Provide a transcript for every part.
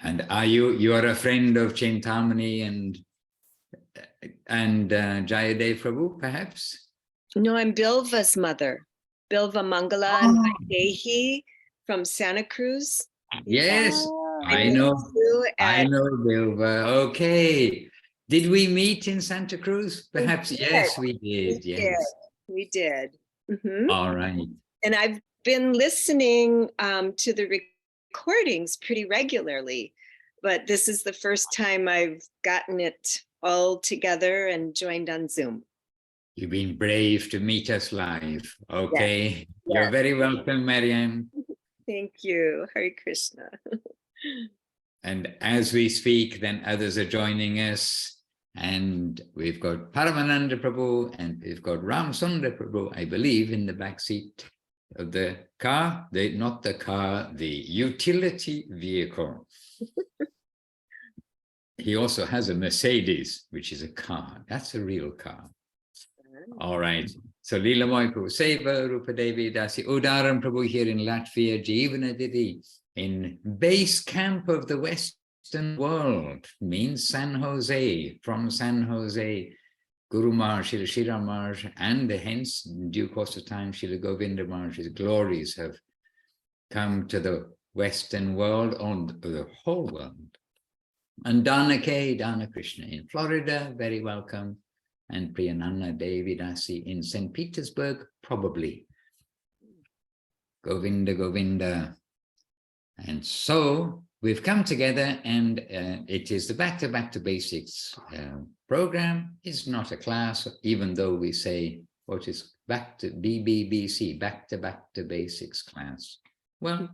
And are you are a friend of Chintamani and Jayadev Prabhu, perhaps? No, I'm Bilva's mother, Bilva Mangala and Dehi from Santa Cruz. Yes, I met know. you I at- know, Bilva. Okay. Did we meet in Santa Cruz? Perhaps, yes, we did. Yes. We did. Mhm. All right. And I've been listening to the recordings pretty regularly, but this is the first time I've gotten it all together and joined on Zoom. You've been brave to meet us live. Okay. Yes. You're very welcome, Marianne. Thank you. Hare Krishna. And as we speak, then others are joining us. And we've got Paramananda Prabhu and we've got Ram Sundar Prabhu, I believe, in the back seat of the car. Not the car, the utility vehicle. He also has a Mercedes, which is a car. That's a real car. All right. So Leelamoy Prabhu Seva, Rupa Devi Dasi, Udaram Prabhu here in Latvia, Jeevana Didi, in base camp of the Western world, means San Jose, from San Jose, Guru Maharaj, Srila Shri Ram Maharaj, and hence, in due course of time, Srila Govinda Maharaj's glories have come to the Western world, on the whole world. And Dana K, Dana Krishna in Florida, very welcome. And Priyananda Devi Dasi in St. Petersburg, probably. Govinda, Govinda. And so we've come together, and it is the Back to Basics program. It's not a class, even though we say what is back to BBBC, Back to Basics class. Well,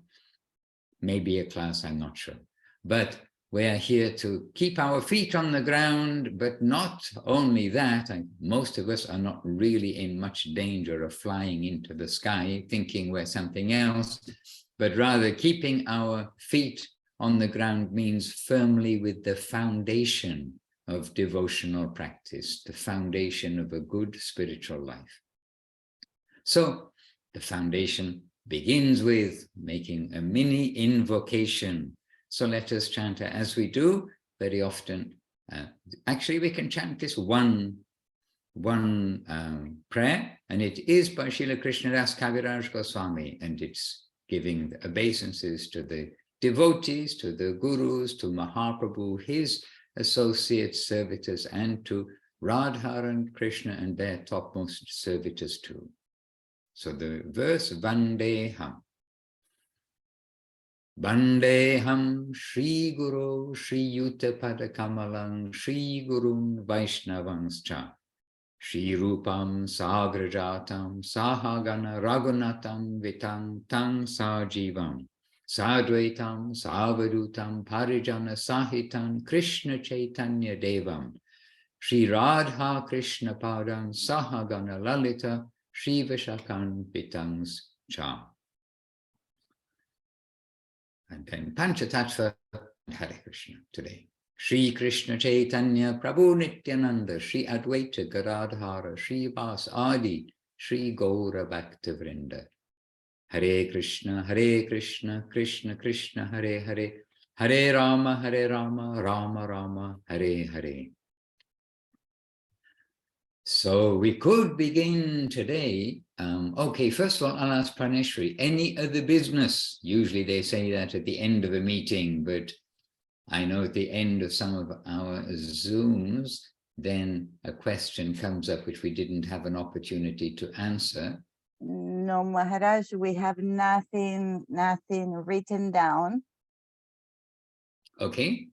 maybe a class, I'm not sure. But we're here to keep our feet on the ground, but not only that, most of us are not really in much danger of flying into the sky, thinking we're something else, but rather keeping our feet on the ground means firmly with the foundation of devotional practice, the foundation of a good spiritual life. So the foundation begins with making a mini invocation. So let us chant as we do very often. Actually, we can chant this one prayer, and it is by Srila Krishnadas Kaviraj Goswami, and it's giving obeisances to the devotees, to the gurus, to Mahaprabhu, his associates, servitors, and to Radha and Krishna and their topmost servitors too. So the verse, Vandeham. Vandeham Shri Guru Shri Yuta Padakamalang Shri Gurun Vaishnavanscha Shri Rupam Sagrajatam Sahagana Raghunatam Vitam Tang Sajivam Sadvaitam Savadutam Parijana Sahitam Krishna Chaitanya Devam Shri Radha Krishna Padam Sahagana Lalita Shri Vishakan Vitams Cha. And then Panchatattva and Hare Krishna today. Shri Krishna Chaitanya Prabhu Nityananda, Shri Advaita Garadhara, Shri Vas Adi, Shri Gaura Bhakta Vrinda. Hare Krishna, Krishna Krishna, Hare Hare, Hare Rama, Rama Rama, Hare Hare. So we could begin today. Okay, first of all, I'll ask Praneshri, any other business? Usually they say that at the end of a meeting, but I know at the end of some of our Zooms, then a question comes up which we didn't have an opportunity to answer. No, Maharaj, we have nothing written down. Okay.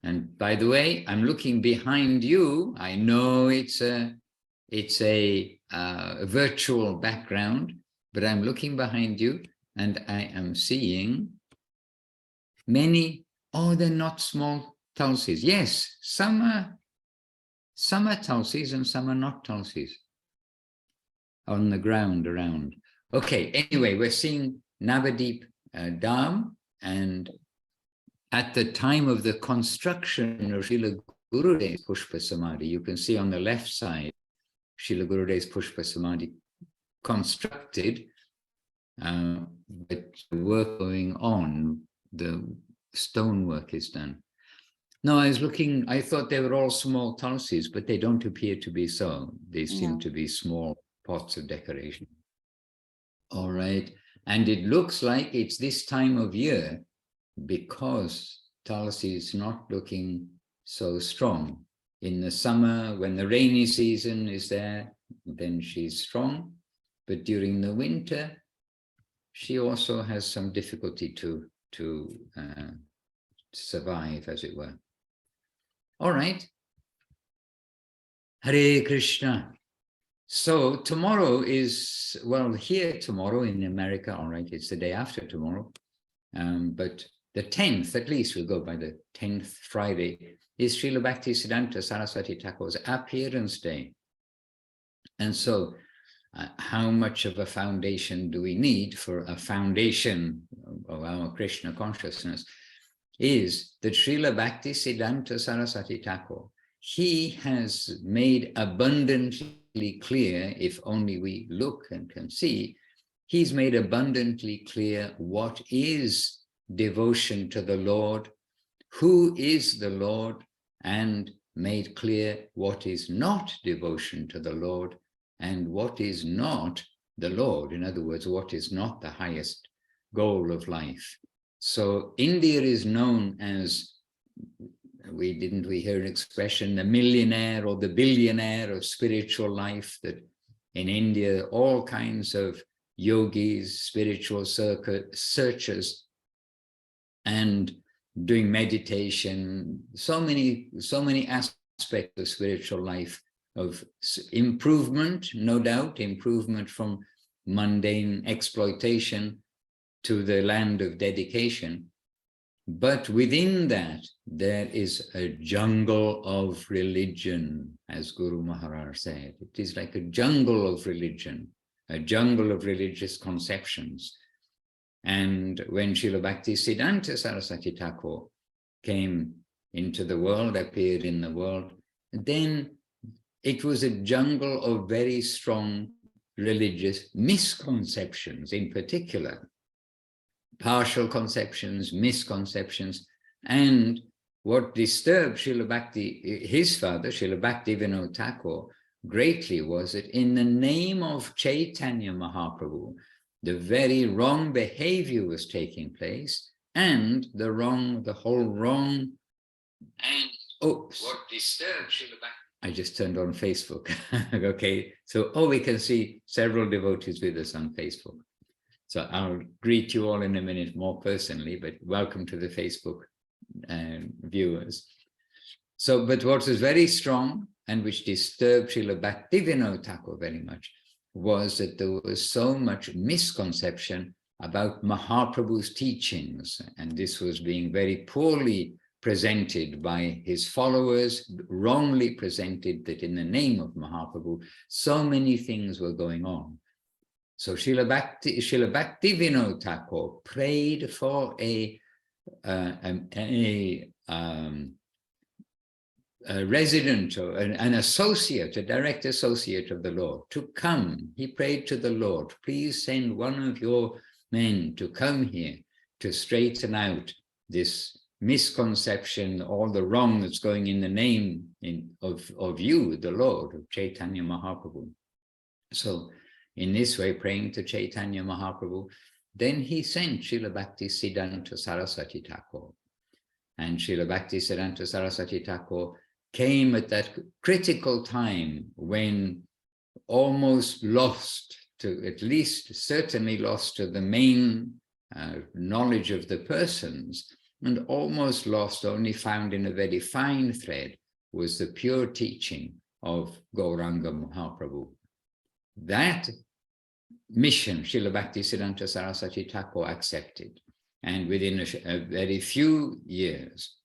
And by the way, I'm looking behind you. I know it's a virtual background, but I'm looking behind you and I am seeing many, oh, they're not small tulsis. Yes, some are tulsis and some are not tulsis on the ground around. Okay, anyway, we're seeing Navadeep Dham, and at the time of the construction of Srila Gurudev's Pushpa Samadhi, you can see on the left side, Srila Gurudev's Pushpa Samadhi constructed, but the work going on, the stonework is done. No, I was looking, I thought they were all small tulsis, but they don't appear to be so. They seem to be small pots of decoration. All right. And it looks like it's this time of year because tulsi is not looking so strong. In the summer, when the rainy season is there, then she's strong. But during the winter, she also has some difficulty to survive, as it were. All right. Hare Krishna. So tomorrow is, well, here tomorrow in America, all right, it's the day after tomorrow. But the 10th, at least we'll go by the 10th Friday, is Srila Bhakti Siddhāntī Saraswati Thakur's appearance day. And so how much of a foundation do we need for a foundation of our Krishna consciousness is that Srila Bhakti Siddhāntī Saraswati Thakur, he has made abundantly clear, if only we look and can see, he's made abundantly clear what is devotion to the Lord, who is the Lord, and made clear what is not devotion to the Lord and what is not the Lord. In other words, what is not the highest goal of life. So India is known as, we hear an expression, the millionaire or the billionaire of spiritual life, that in India, all kinds of yogis, spiritual searchers, and doing meditation, so many aspects of spiritual life, of improvement, no doubt, improvement from mundane exploitation to the land of dedication. But within that, there is a jungle of religion, as Guru Maharaj said. It is like a jungle of religion, a jungle of religious conceptions. And when Srila Bhakti Siddhāntī Saraswati Thakur came into the world, appeared in the world, then it was a jungle of very strong religious misconceptions, in particular, partial conceptions, misconceptions. And what disturbed Srila Bhakti, his father, Srila Bhakti Vinod Thakur, greatly was that in the name of Chaitanya Mahaprabhu, the very wrong behavior was taking place, and the whole wrong, and oops, what disturbed Srila Bhakti. I just turned on Facebook. Okay, so we can see several devotees with us on Facebook. So I'll greet you all in a minute more personally, but welcome to the Facebook viewers. So, but what was very strong and which disturbed Srila Bhakti Vinod Thakur very much was that there was so much misconception about Mahaprabhu's teachings, and this was being very poorly presented by his followers, wrongly presented, that in the name of Mahaprabhu, so many things were going on. So Srila Bhakti Vinod Thakur prayed for a resident or an associate, a direct associate of the Lord to come. He prayed to the Lord, please send one of your men to come here to straighten out this misconception, all the wrong that's going in the name of you, the Lord, of Chaitanya Mahaprabhu. So in this way, praying to Chaitanya Mahaprabhu, then he sent Srila Bhakti Siddhāntī Saraswati Thakur. And Srila Bhakti Siddhāntī Saraswati Thakur came at that critical time when almost lost to, at least certainly lost to the main knowledge of the persons, and almost lost, only found in a very fine thread, was the pure teaching of Gauranga Mahaprabhu. That mission, Srila Bhakti Siddhāntī Saraswati Thakur accepted. And within a very few years,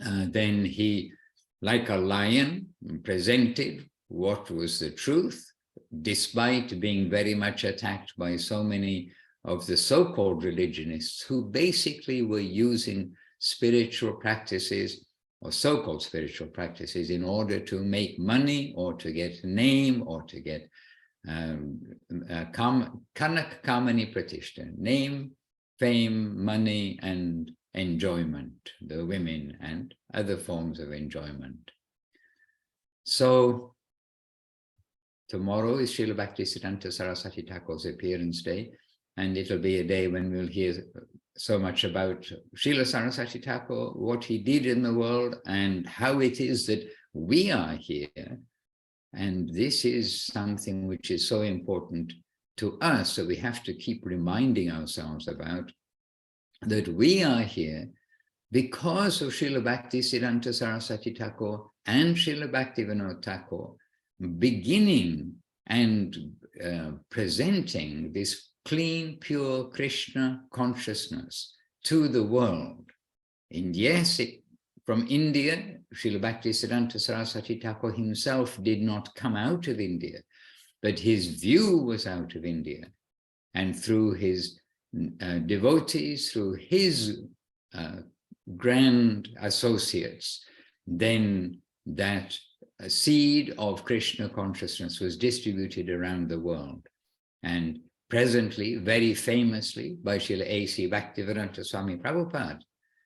then he, like a lion, presented what was the truth, despite being very much attacked by so many of the so-called religionists who basically were using spiritual practices or so-called spiritual practices in order to make money or to get name or to get Kanak Kamani Pratishta, name, fame, money, and enjoyment, the women and other forms of enjoyment. So tomorrow is Srila Bhaktisiddhanta Saraswati Thakur's appearance day, and it'll be a day when we'll hear so much about Srila Saraswati Thakur, what he did in the world, and how it is that we are here. And this is something which is so important to us, so we have to keep reminding ourselves about that we are here because of Srila Bhaktisiddhanta Saraswati Thakur and Srila Bhaktivinoda Thakur beginning and presenting this clean, pure Krishna consciousness to the world. And yes, from India, Srila Bhaktisiddhanta Saraswati Thakur himself did not come out of India, but his view was out of India. And through his devotees, through his grand associates, then that seed of Krishna consciousness was distributed around the world. And presently, very famously, by Srila A.C. Bhaktivedanta Swami Prabhupada,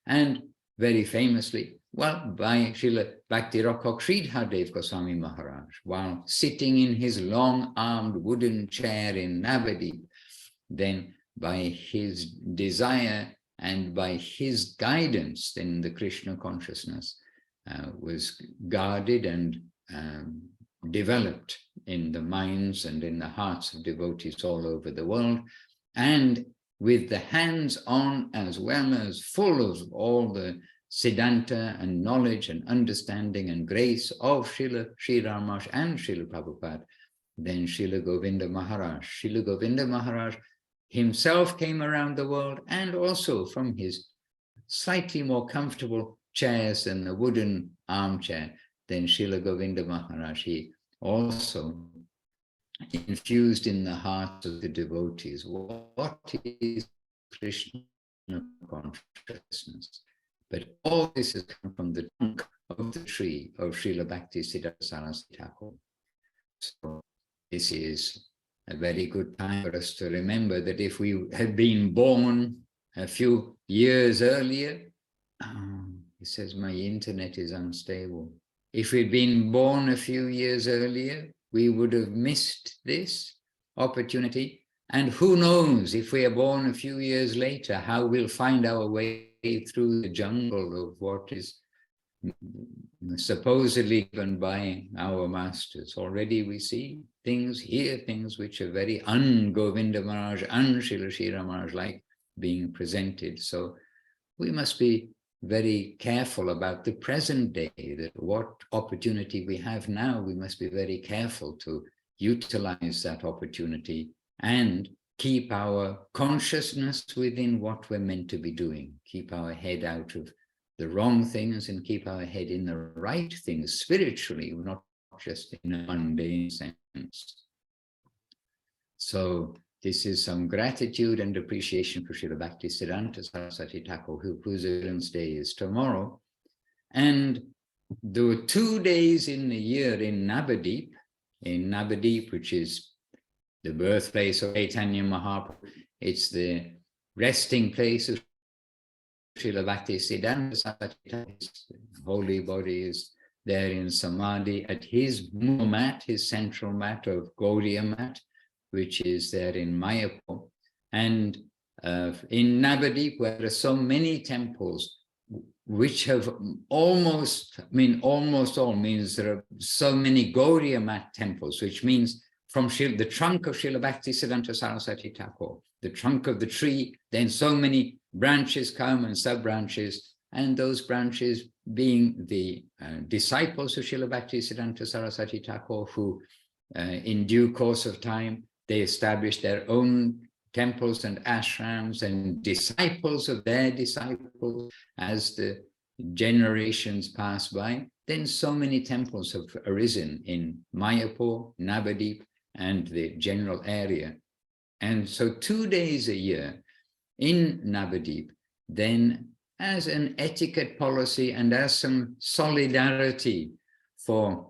and very famously, well, by Srila Bhakti Rakkhak Śrīpād Goswami Mahārāj, while sitting in his long-armed wooden chair in Navadip, then by his desire and by his guidance, then the Krishna consciousness was guarded and developed in the minds and in the hearts of devotees all over the world, and with the hands-on as well as full of all the Siddhanta and knowledge and understanding and grace of Srila Sri Ramanuja and Srila Prabhupada, then Srila Govinda Mahārāj. Srila Govinda Mahārāj himself came around the world, and also from his slightly more comfortable chairs than the wooden armchair, then Srila Govinda Mahārāj, he also infused in the hearts of the devotees what is Krishna consciousness. But all this has come from the trunk of the tree of Srila Bhaktisiddhanta Saraswati Thakur. So this is a very good time for us to remember that if we had been born a few years earlier, it says my internet is unstable. If we'd been born a few years earlier, we would have missed this opportunity. And who knows, if we are born a few years later, how we'll find our way through the jungle of what is supposedly given by our masters. Already we see things, hear things which are very un-Govinda Mahārāj, un-Srila Sri Ramanuja like being presented. So we must be very careful about the present day, that what opportunity we have now, we must be very careful to utilize that opportunity and keep our consciousness within what we're meant to be doing. Keep our head out of the wrong things and keep our head in the right things spiritually, not just in a mundane sense. So this is some gratitude and appreciation for Srila Bhaktisiddhanta Saraswati Thakur, whose appearance day is tomorrow. And there were 2 days in the year in Navadip, which is the birthplace of Chaitanya Mahaprabhu. It's the resting place of Srila Bhaktisiddhanta Saraswati Thakur. His holy body is there in Samadhi at his mat, his central mat of Gaudiya mat, which is there in Mayapur. And in Navadip, where there are so many temples, which have almost all means there are so many Gaudiya mat temples, which means from the trunk of Srila Bhaktisiddhanta Saraswati Thakur, the trunk of the tree, then so many branches come and sub-branches, and those branches being the disciples of Srila Bhaktisiddhanta Saraswati Thakur, who in due course of time, they established their own temples and ashrams, and disciples of their disciples as the generations pass by. Then so many temples have arisen in Mayapur, Navadip, and the general area. And so 2 days a year in Navadip, then as an etiquette policy and as some solidarity for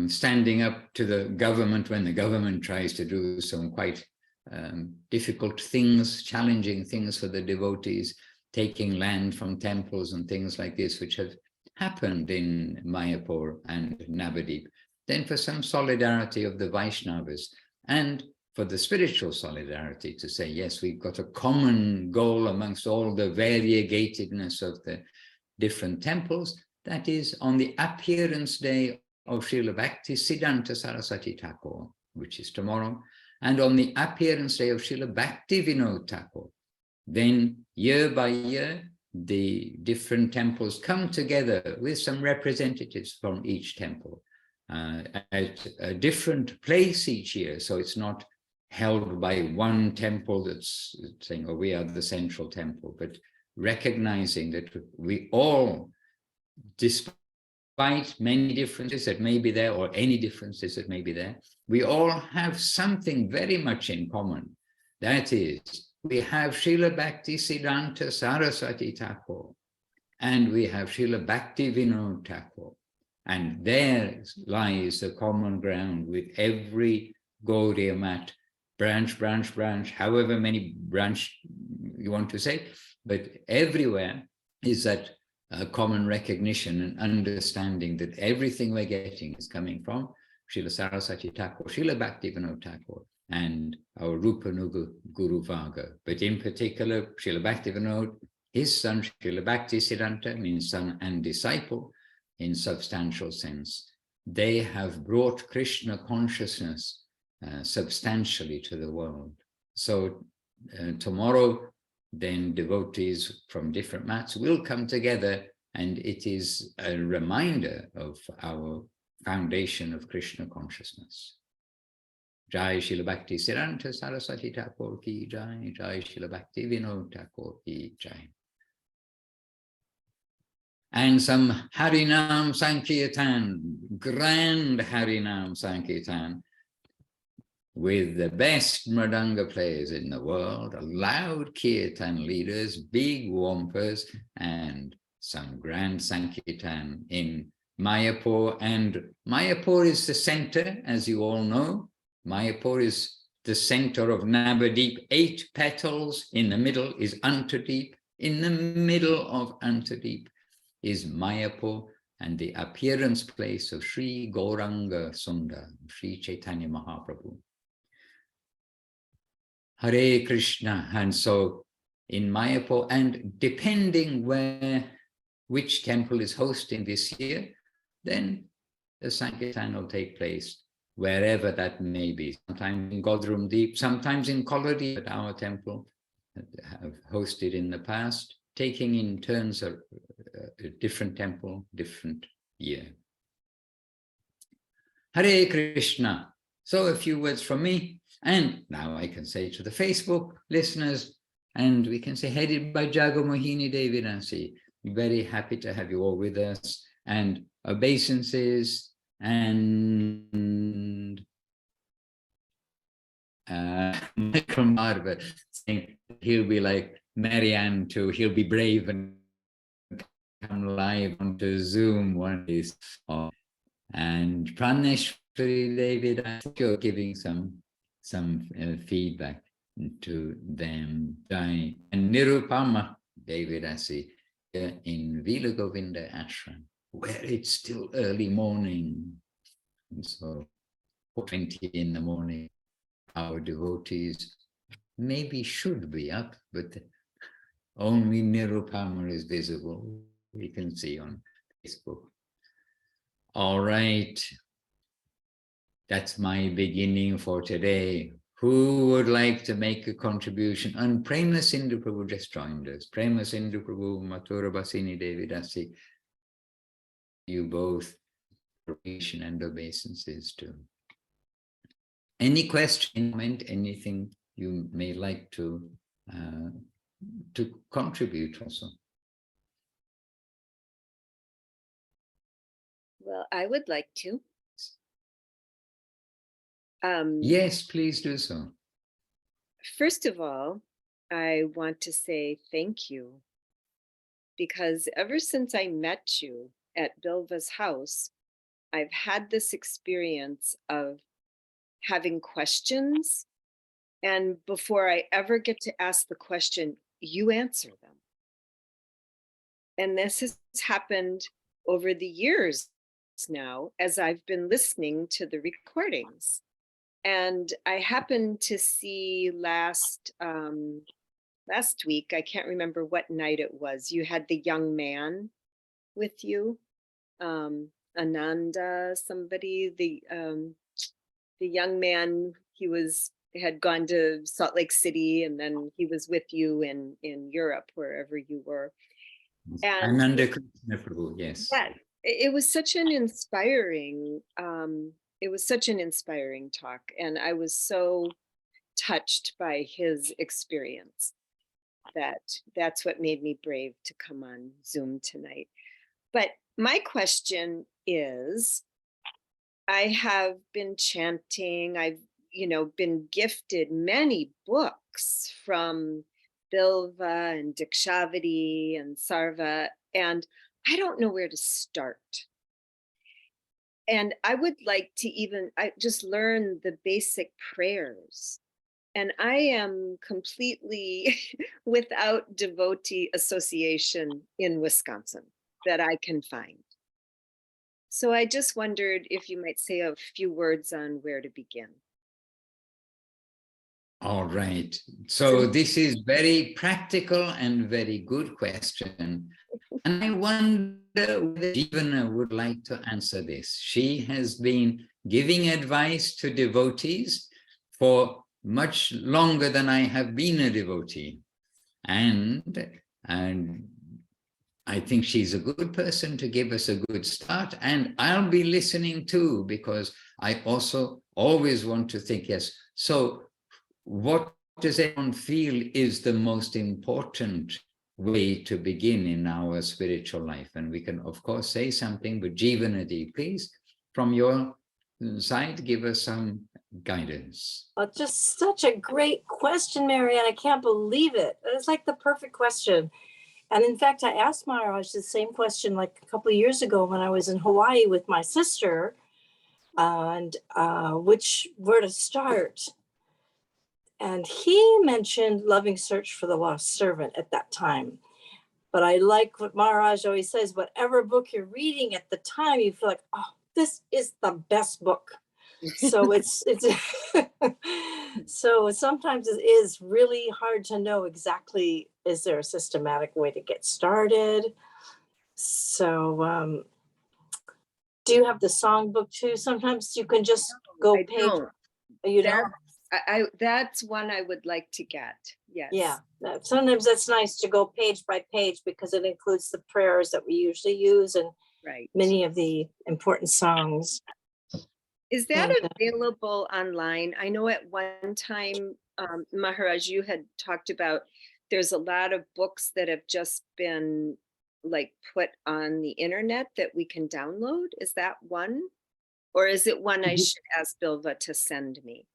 standing up to the government when the government tries to do some quite difficult things, challenging things for the devotees, taking land from temples and things like this, which have happened in Mayapur and Navadip. Then for some solidarity of the Vaishnavas, and for the spiritual solidarity to say, yes, we've got a common goal amongst all the variegatedness of the different temples. That is on the appearance day of Srila Bhakti Siddhāntī Saraswati Thakur, which is tomorrow, and on the appearance day of Srila Bhakti Vinod Thakur. Then year by year, the different temples come together with some representatives from each temple at a different place each year. So it's not held by one temple that's saying, oh, we are the central temple, but recognizing that we all, despite many differences that may be there, or any differences that may be there, we all have something very much in common. That is, we have Srila Bhakti Siddhāntī Saraswati Thakur, and we have Srila Bhakti Vinod Thakur. And there lies the common ground with every Gaudiya Math, branch, however many branch you want to say, but everywhere is that common recognition and understanding that everything we're getting is coming from Srila Saraswati Thakur, Srila Bhakti Vinod Thakur, and our Rupanuga Guru Varga. But in particular, Srila Bhakti Vinod, his son, Srila Bhakti Siddhanta, means son and disciple in substantial sense. They have brought Krishna consciousness substantially to the world. So tomorrow, then devotees from different mats will come together, and it is a reminder of our foundation of Krishna consciousness. Jai Srila Bhakti Siddhāntī Saraswati Thakur ki jai, Jai Srila Bhakti Vinod Thakur ki jai. And some Harinam Sankirtan, grand Harinam Sankirtan, with the best Mridanga players in the world, loud Kirtan leaders, big Wampers, and some grand Sankirtan in Mayapur. And Mayapur is the center, as you all know. Mayapur is the center of Navadip, 8 petals. In the middle is Antadeep. In the middle of Antadeep is Mayapur, and the appearance place of Sri Gauranga Sundar, Sri Chaitanya Mahaprabhu. Hare Krishna. And so in Mayapur, and depending which temple is hosting this year, then the Sankirtan will take place wherever that may be. Sometimes in Godrum Deep, sometimes in Kolodi, at our temple have hosted in the past, taking in turns a different temple, different year. Hare Krishna. So a few words from me. And now I can say to the Facebook listeners, and we can say headed by Jagamohini Devi Dasi, very happy to have you all with us, and obeisances, and Michael Marva saying he'll be like Marianne too, he'll be brave and come live onto Zoom one day. And Praneshwari David, you're giving some feedback to them. And Nirupama David Asi in Vila Govinda Ashram, where it's still early morning. And so 4:20 in the morning, our devotees maybe should be up, but only Nirupama is visible. We can see on Facebook. All right. That's my beginning for today. Who would like to make a contribution? And Prema Sindhu Prabhu just joined us. Prema Sindhu Prabhu, Mathura Basini Devi Dasi. You both, and obeisances too. Any question, comment, anything you may like to contribute also? Well, I would like to. Yes, please do so. First of all, I want to say thank you, because ever since I met you at Bilva's house, I've had this experience of having questions, and before I ever get to ask the question, you answer them. And this has happened over the years now as I've been listening to the recordings. And I happened to see last week, I can't remember what night it was, you had the young man with you, Ananda, somebody, the young man, had gone to Salt Lake City, and then he was with you in Europe, wherever you were. And Ananda Krishna Prabhu, yes. Yeah, it was such an inspiring, talk, and I was so touched by his experience that's what made me brave to come on Zoom tonight. But my question is, I have been chanting, I've been gifted many books from Bilva and Dikshavati and Sarva, and I don't know where to start. And I would like to just learn the basic prayers. And I am completely without devotee association in Wisconsin that I can find. So I just wondered if you might say a few words on where to begin. All right. So this is very practical and very good question. And I wonder whether Jeevana would like to answer this. She has been giving advice to devotees for much longer than I have been a devotee. And I think she's a good person to give us a good start. And I'll be listening too, because I also always want to think, yes, so what does everyone feel is the most important way to begin in our spiritual life? And we can, of course, say something, but Jeevanadi, please, from your side, give us some guidance. Well, just such a great question, Marianne. I can't believe it. It's like the perfect question. And in fact, I asked Mahārāj the same question like a couple of years ago when I was in Hawaii with my sister, and where to start. And he mentioned Loving Search for the Lost Servant at that time. But I like what Mahārāj always says, whatever book you're reading at the time, you feel like, oh, this is the best book. So it's so sometimes it is really hard to know exactly, is there a systematic way to get started? So do you have the songbook too? Sometimes you can just go I page. don't. You don't? That's one I would like to get. Yes. Yeah. Sometimes that's nice to go page by page because it includes the prayers that we usually use and many of the important songs. Is that available online? I know at one time, Mahārāj, you had talked about there's a lot of books that have just been like put on the internet that we can download. Is that one? Or is it one I should ask Bilva to send me?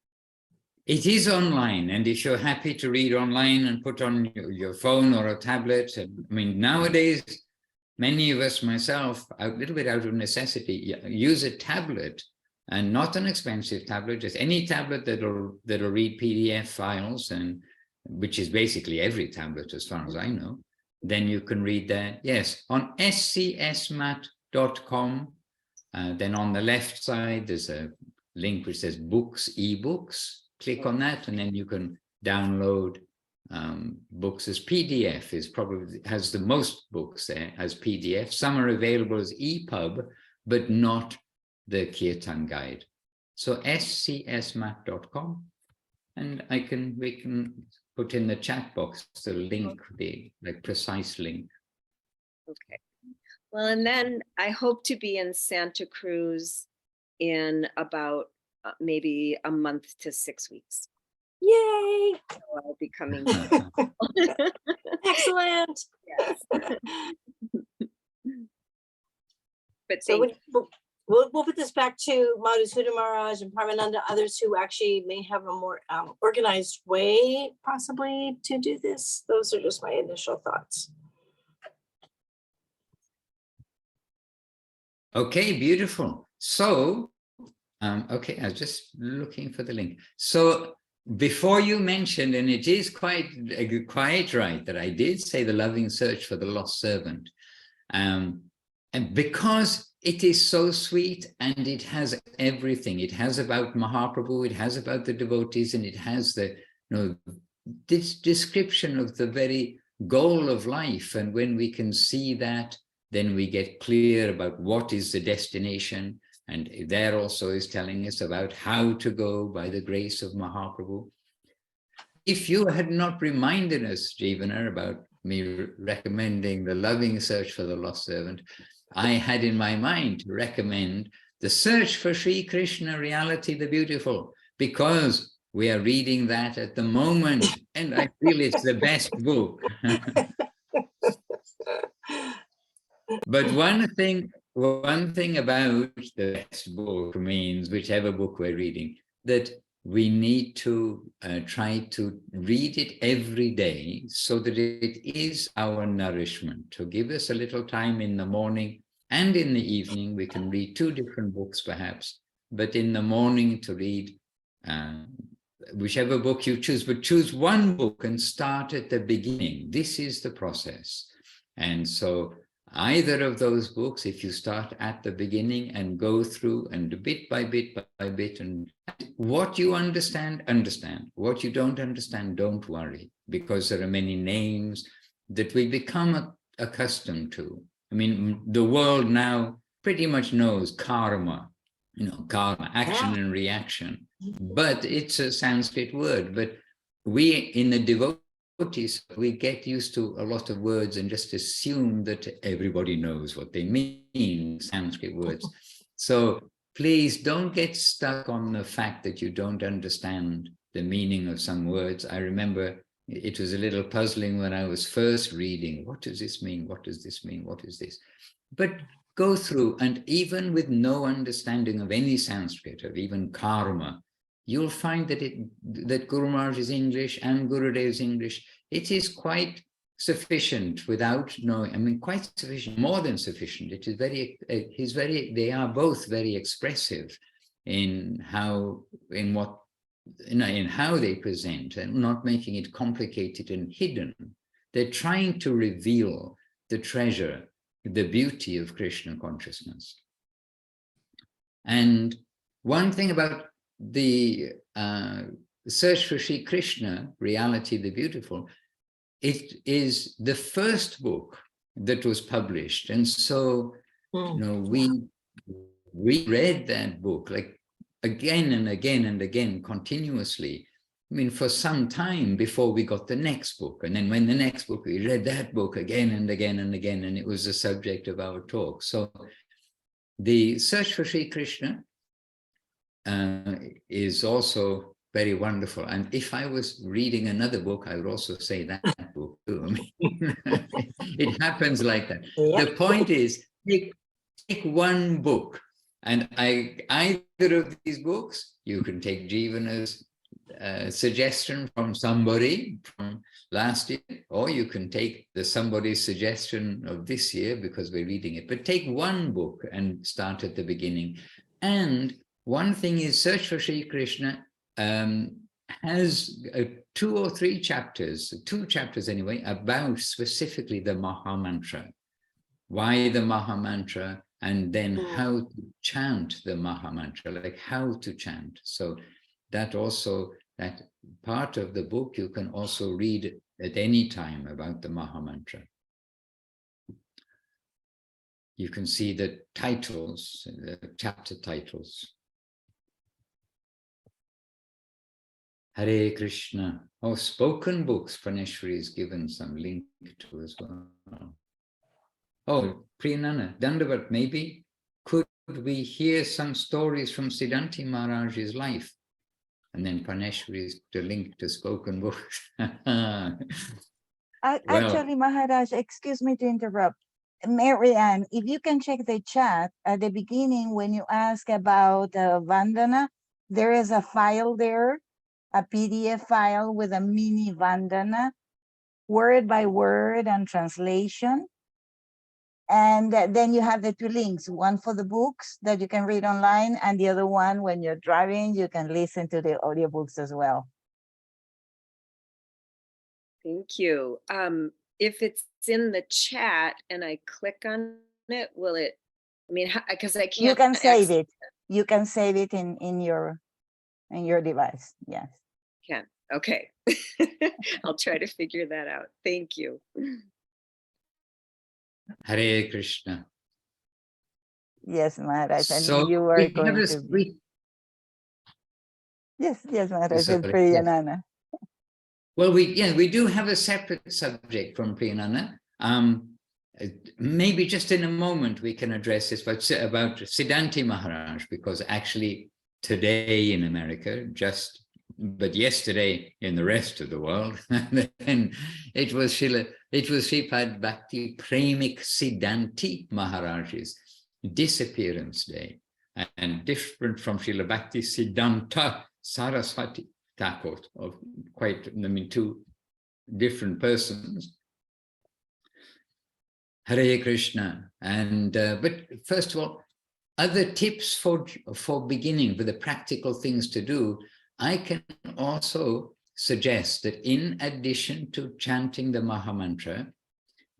It is online, and if you're happy to read online and put on your phone or a tablet, I mean, nowadays, many of us, myself, a little bit out of necessity, use a tablet, and not an expensive tablet, just any tablet that'll read PDF files, and which is basically every tablet as far as I know. Then you can read that, yes, on scsmat.com. Then on the left side, there's a link which says books, ebooks. Click on that, and then you can download books as PDF. Has the most books there as PDF. Some are available as EPUB, but not the Kirtan guide. So scsmat.com, and we can put in the chat box the link, the precise link. Okay. Well, and then I hope to be in Santa Cruz in about maybe a month to 6 weeks. Yay! So I'll be coming. Excellent. Yes. But so we'll put this back to Madhusudha Mahārāj and Paramananda, others who actually may have a more organized way possibly to do this. Those are just my initial thoughts. Okay, beautiful. So, okay, I was just looking for the link. So before you mentioned, and it is quite right that I did say the loving search for the lost servant, And because it is so sweet and it has everything, it has about Mahaprabhu, it has about the devotees, and it has the, this description of the very goal of life. And when we can see that, then we get clear about what is the destination. And there also is telling us about how to go by the grace of Mahaprabhu. If you had not reminded us, Jivana, about me recommending the loving search for the lost servant, I had in my mind to recommend the search for Sri Krishna, reality, the beautiful, because we are reading that at the moment, and I feel it's the best book. But one thing about the best book means, whichever book we're reading, that we need to try to read it every day so that it is our nourishment, to give us a little time in the morning and in the evening. We can read 2 different books perhaps, but in the morning to read whichever book you choose, but choose one book and start at the beginning. This is the process. And so either of those books, if you start at the beginning and go through and bit by bit by bit, and what you understand, understand. What you don't understand, don't worry, because there are many names that we become accustomed to. I mean, the world now pretty much knows karma, karma, action and reaction, but it's a Sanskrit word. But we in the devotees, we get used to a lot of words and just assume that everybody knows what they mean, Sanskrit words. So please don't get stuck on the fact that you don't understand the meaning of some words. I remember it was a little puzzling when I was first reading. What does this mean? What does this mean? What is this? But go through, and even with no understanding of any Sanskrit, of even karma, you'll find that that Guru Maharaj's English and Gurudev's English, it is quite sufficient without knowing. I mean, quite sufficient, more than sufficient. It is they are both very expressive in how they present, and not making it complicated and hidden. They're trying to reveal the treasure, the beauty of Krishna consciousness. And one thing about the search for Sri Krishna, reality, the beautiful, it is the first book that was published. And so, we read that book like again and again and again, continuously. I mean, for some time before we got the next book. And then when the next book, we read that book again and again and again, and it was the subject of our talk. So the search for Sri Krishna is also very wonderful. And if I was reading another book, I would also say that book too. I mean, it happens like that. Yep. The point is, take one book, and either of these books, you can take Jivana's suggestion from somebody from last year, or you can take somebody's suggestion of this year because we're reading it. But take one book and start at the beginning. And one thing is, Search for Sri Krishna has 2 or 3 chapters, 2 chapters anyway, about specifically the Maha Mantra. Why the Maha Mantra, and then how to chant the Maha Mantra, like how to chant. So that part of the book you can also read at any time about the Maha Mantra. You can see the titles, the chapter titles. Hare Krishna. Oh, spoken books, Praneshwari is given some link to as well. Oh, Priyanana, Dandavat, maybe could we hear some stories from Siddhāntī Mahārāj's life? And then Praneshwari is the link to spoken books. Actually, Maharaj, excuse me to interrupt. Marianne, if you can check the chat at the beginning when you ask about Vandana, there is a file there, a PDF file with a mini Vandana, word by word and translation. And then you have the 2 links, one for the books that you can read online, and the other one when you're driving, you can listen to the audiobooks as well. Thank you. if it's in the chat and I click on it, will it, I mean, because I can't. You can save it. You can save it in your device. Yes. Can. Okay. I'll try to figure that out. Thank you. Hare Krishna. Yes, Maharaj. And So you are we have going a, to be. Yes, Maharaj. Sorry, It's Priyanana. well, we do have a separate subject from Priyanana. Maybe just in a moment we can address this about Siddhāntī Mahārāj, because actually today in America, but yesterday in the rest of the world, and it was Śrīpād Bhakti Premik Siddhāntī Mahārāj's disappearance day, and different from Srila Bhakti Siddhāntā Saraswati Thakur, of quite, I mean, two different persons. Hare Krishna. And but first of all, other tips for beginning, for the practical things to do, I can also suggest that in addition to chanting the Mahamantra,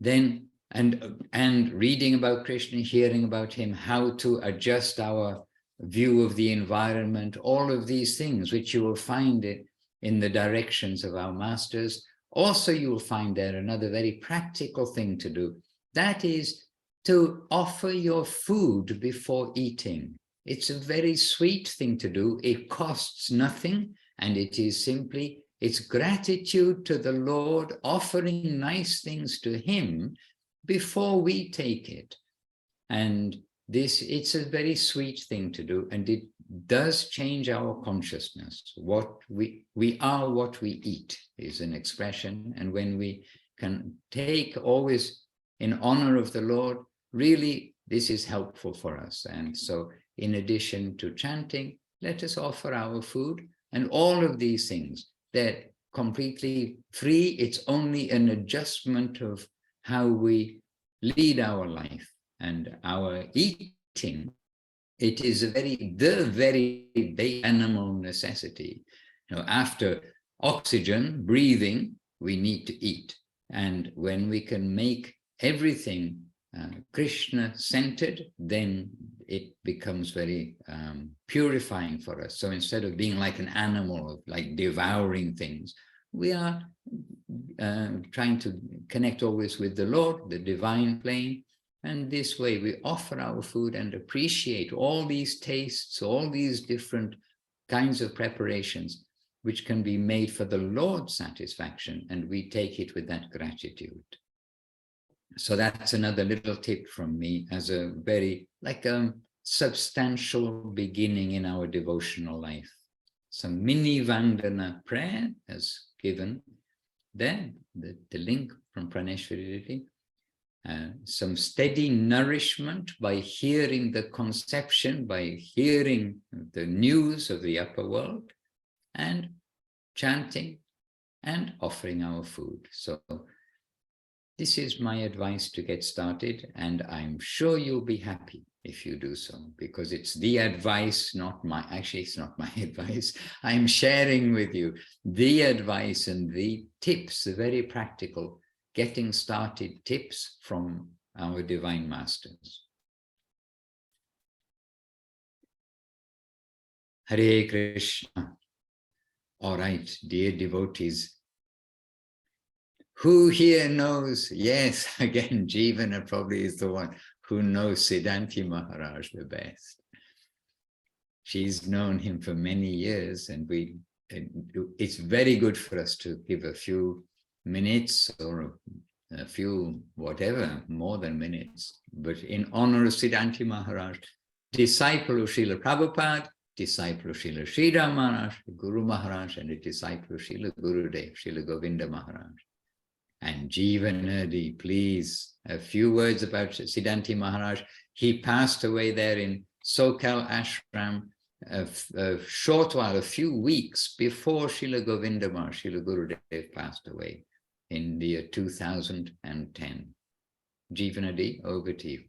then and reading about Krishna, hearing about him, how to adjust our view of the environment, all of these things which you will find in the directions of our masters. Also, you will find there another very practical thing to do. That is to offer your food before eating. It's a very sweet thing to do. It costs nothing, and it is simply, it's gratitude to the Lord, offering nice things to him before we take it. And it's a very sweet thing to do, and it does change our consciousness. What we are what we eat is an expression, and when we can take always in honor of the Lord, really this is helpful for us. And so in addition to chanting, let us offer our food, and all of these things, they're completely free. It's only an adjustment of how we lead our life and our eating. It is the very basic animal necessity. You know, after oxygen, breathing, we need to eat. And when we can make everything Krishna-centered, then it becomes very purifying for us. So instead of being like an animal, like devouring things, we are trying to connect always with the Lord, the divine plane. And this way we offer our food and appreciate all these tastes, all these different kinds of preparations, which can be made for the Lord's satisfaction, and we take it with that gratitude. So that's another little tip from me as a very, like a substantial beginning in our devotional life. Some mini Vandana prayer as given there, the link from Praneshwari. Some steady nourishment by hearing the conception, by hearing the news of the upper world, and chanting and offering our food. So this is my advice to get started, and I'm sure you'll be happy if you do so, because it's the advice, not my, actually it's not my advice. I'm sharing with you the advice and the tips, the very practical getting started tips from our divine masters. Hare Krishna. All right, dear devotees, who here knows? Yes, again, Jivana probably is the one who knows Siddhāntī Mahārāj the best. She's known him for many years, and it's very good for us to give a few minutes or a few whatever, more than minutes, but in honor of Siddhāntī Mahārāj, disciple of Srila Prabhupada, disciple of Srila Sridhar Maharaj, Guru Maharaj, and a disciple of Srila Gurudev, Srila Govinda Maharaj. And Jivanadi, please, a few words about Siddhāntī Mahārāj. He passed away there in Sokal Ashram a short while, a few weeks before Srila Govinda Maharaj, Srila Gurudev passed away in the year 2010. Jivanadi, over to you.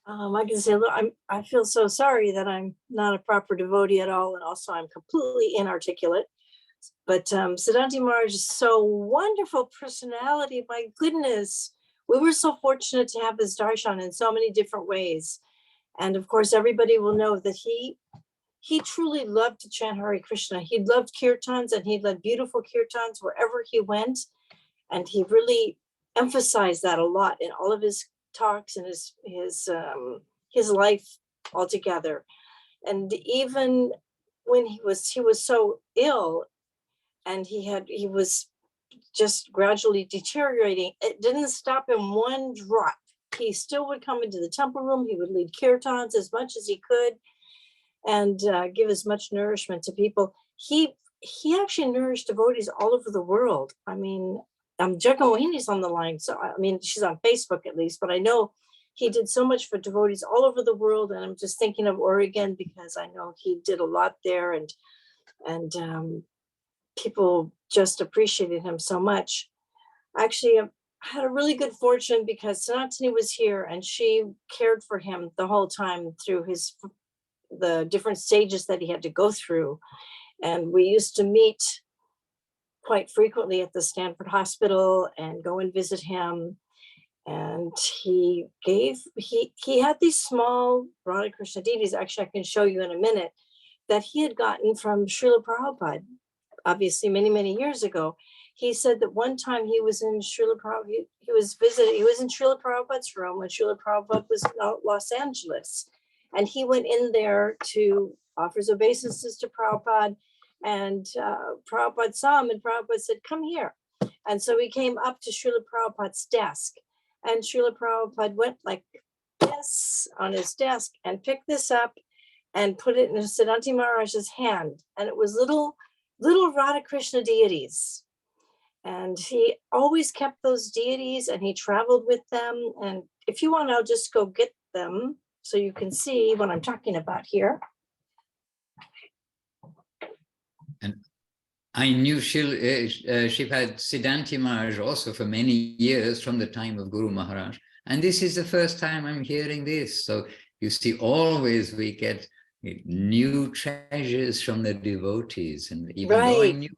I can say, look, I feel so sorry that I'm not a proper devotee at all, and also I'm completely inarticulate. But Siddhāntī Mahārāj is so wonderful personality. My goodness, we were so fortunate to have his darshan in so many different ways. And of course, everybody will know that he truly loved to chant Hare Krishna. He loved kirtans, and he led beautiful kirtans wherever he went. And he really emphasized that a lot in all of his talks and his life altogether. And even when he was so ill, and he was just gradually deteriorating, it didn't stop him one drop. He still would come into the temple room. He would lead kirtans as much as he could, and give as much nourishment to people. He actually nourished devotees all over the world. I mean, Jagammohini's on the line, so I mean, she's on Facebook at least, but I know he did so much for devotees all over the world. And I'm just thinking of Oregon because I know he did a lot there, and people just appreciated him so much. Actually, I had a really good fortune because Sanatani was here, and she cared for him the whole time through the different stages that he had to go through. And we used to meet quite frequently at the Stanford Hospital and go and visit him. And he had these small Radha Krishna deities, actually I can show you in a minute, that he had gotten from Srila Prabhupada, obviously many, many years ago. He said that one time he was in Srila Prabhupada, he was in Srila Prabhupada's room when Srila Prabhupada was in Los Angeles. And he went in there to offer his obeisances to Prabhupada, and Prabhupada saw him, and Prabhupada said, "Come here." And so he came up to Srila Prabhupada's desk, and Srila Prabhupada went like this on his desk and picked this up and put it in Siddhāntī Mahārāj's hand. And it was little Radha Krishna deities. And he always kept those deities, and he traveled with them. And if you want, I'll just go get them so you can see what I'm talking about here. And I knew Śrīpād Siddhāntī Mahārāj also for many years from the time of Guru Maharaj. And this is the first time I'm hearing this. So you see, always we get new treasures from the devotees. And even though I knew,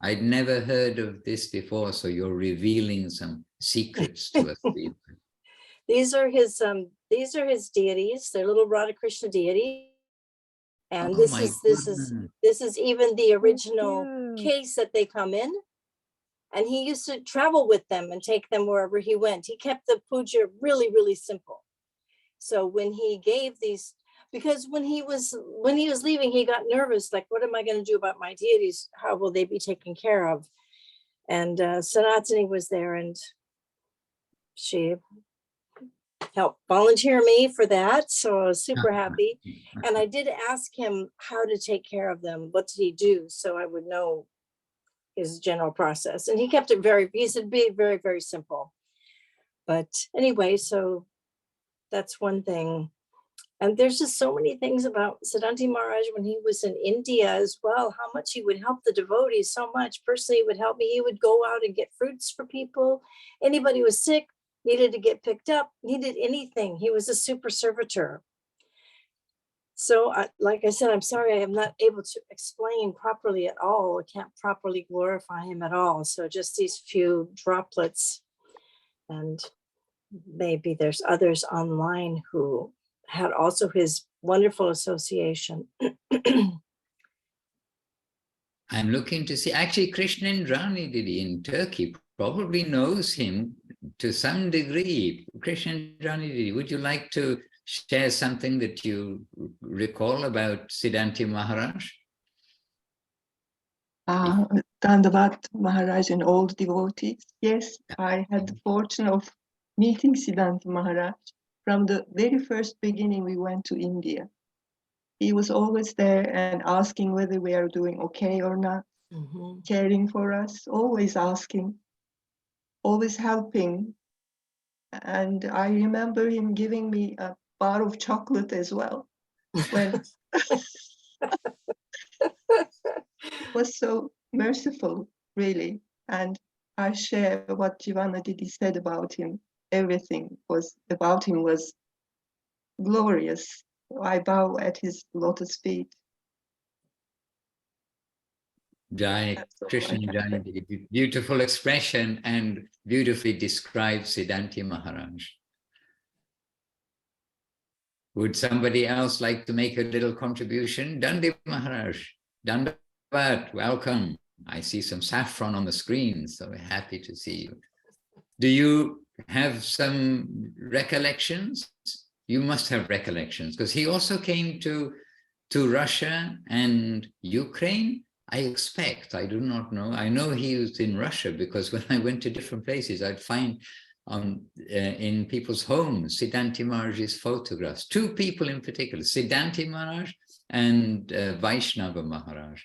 I'd never heard of this before. So you're revealing some secrets to us. These are his deities. They're little Radha Krishna deities. And this is even the original case that they come in. And he used to travel with them and take them wherever he went. He kept the puja really, really simple. So when he gave these, because when he was leaving, he got nervous, like, what am I going to do about my deities? How will they be taken care of? And Sanatani was there, and she helped volunteer me for that. So I was super happy. And I did ask him how to take care of them. What did he do? So I would know his general process. And he kept it he said, be very, very simple. But anyway, so that's one thing. And there's just so many things about Siddhāntī Mahārāj when he was in India as well, how much he would help the devotees so much. Personally, he would help me. He would go out and get fruits for people. Anybody was sick, needed to get picked up, needed anything. He was a super servitor. So like I said, I'm sorry, I am not able to explain properly at all. I can't properly glorify him at all. So just these few droplets. And maybe there's others online who had also his wonderful association. I'm looking to see, actually Krishnendrani Didi in Turkey probably knows him to some degree. Krishnendrani Didi, would you like to share something that you recall about Siddhāntī Mahārāj? Dandavat Maharaj and all the devotees. Yes, I had the fortune of meeting Siddhāntī Mahārāj. From the very first beginning, we went to India. He was always there and asking whether we are doing okay or not, caring for us, always asking, always helping. And I remember him giving me a bar of chocolate as well. When was so merciful, really. And I share what Jivanna Didi said about him. Everything about him was glorious. I bow at his lotus feet. Jai Krishna Jai, beautiful expression and beautifully describes Siddhāntī Mahārāj. Would somebody else like to make a little contribution? Dandi Maharaj, Dandavat, welcome. I see some saffron on the screen, so we're happy to see you. Do you have some recollections? You must have recollections, because he also came to Russia and Ukraine, I expect. I do not know. I know he was in Russia because when I went to different places, I'd find in people's homes Siddhāntī Maharaj's photographs. Two people in particular, Siddhāntī Maharaj and Vaishnava Maharaj.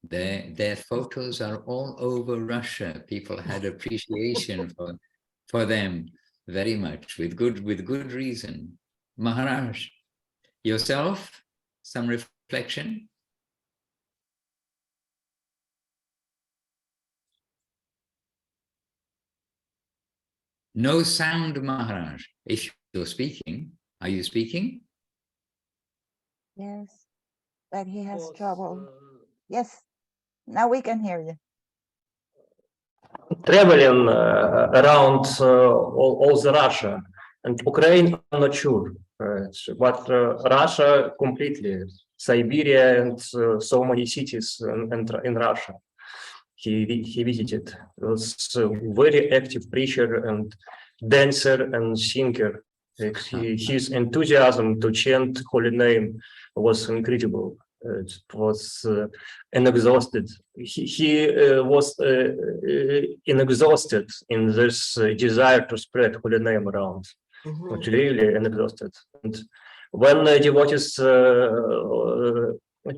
Their photos are all over Russia. People had appreciation for them very much, with good reason. Maharaj, yourself, some reflection? No sound, Maharaj. If you're speaking, are you speaking? Yes, but he has trouble. Yes, now we can hear you. Traveling around all the Russia and Ukraine, I'm not sure, but Russia completely, Siberia and so many cities in Russia. He visited. He was a very active preacher and dancer and singer. His enthusiasm to chant holy name was incredible. It was unexhausted. He was unexhausted in this desire to spread holy name around. But really unexhausted. And when devotees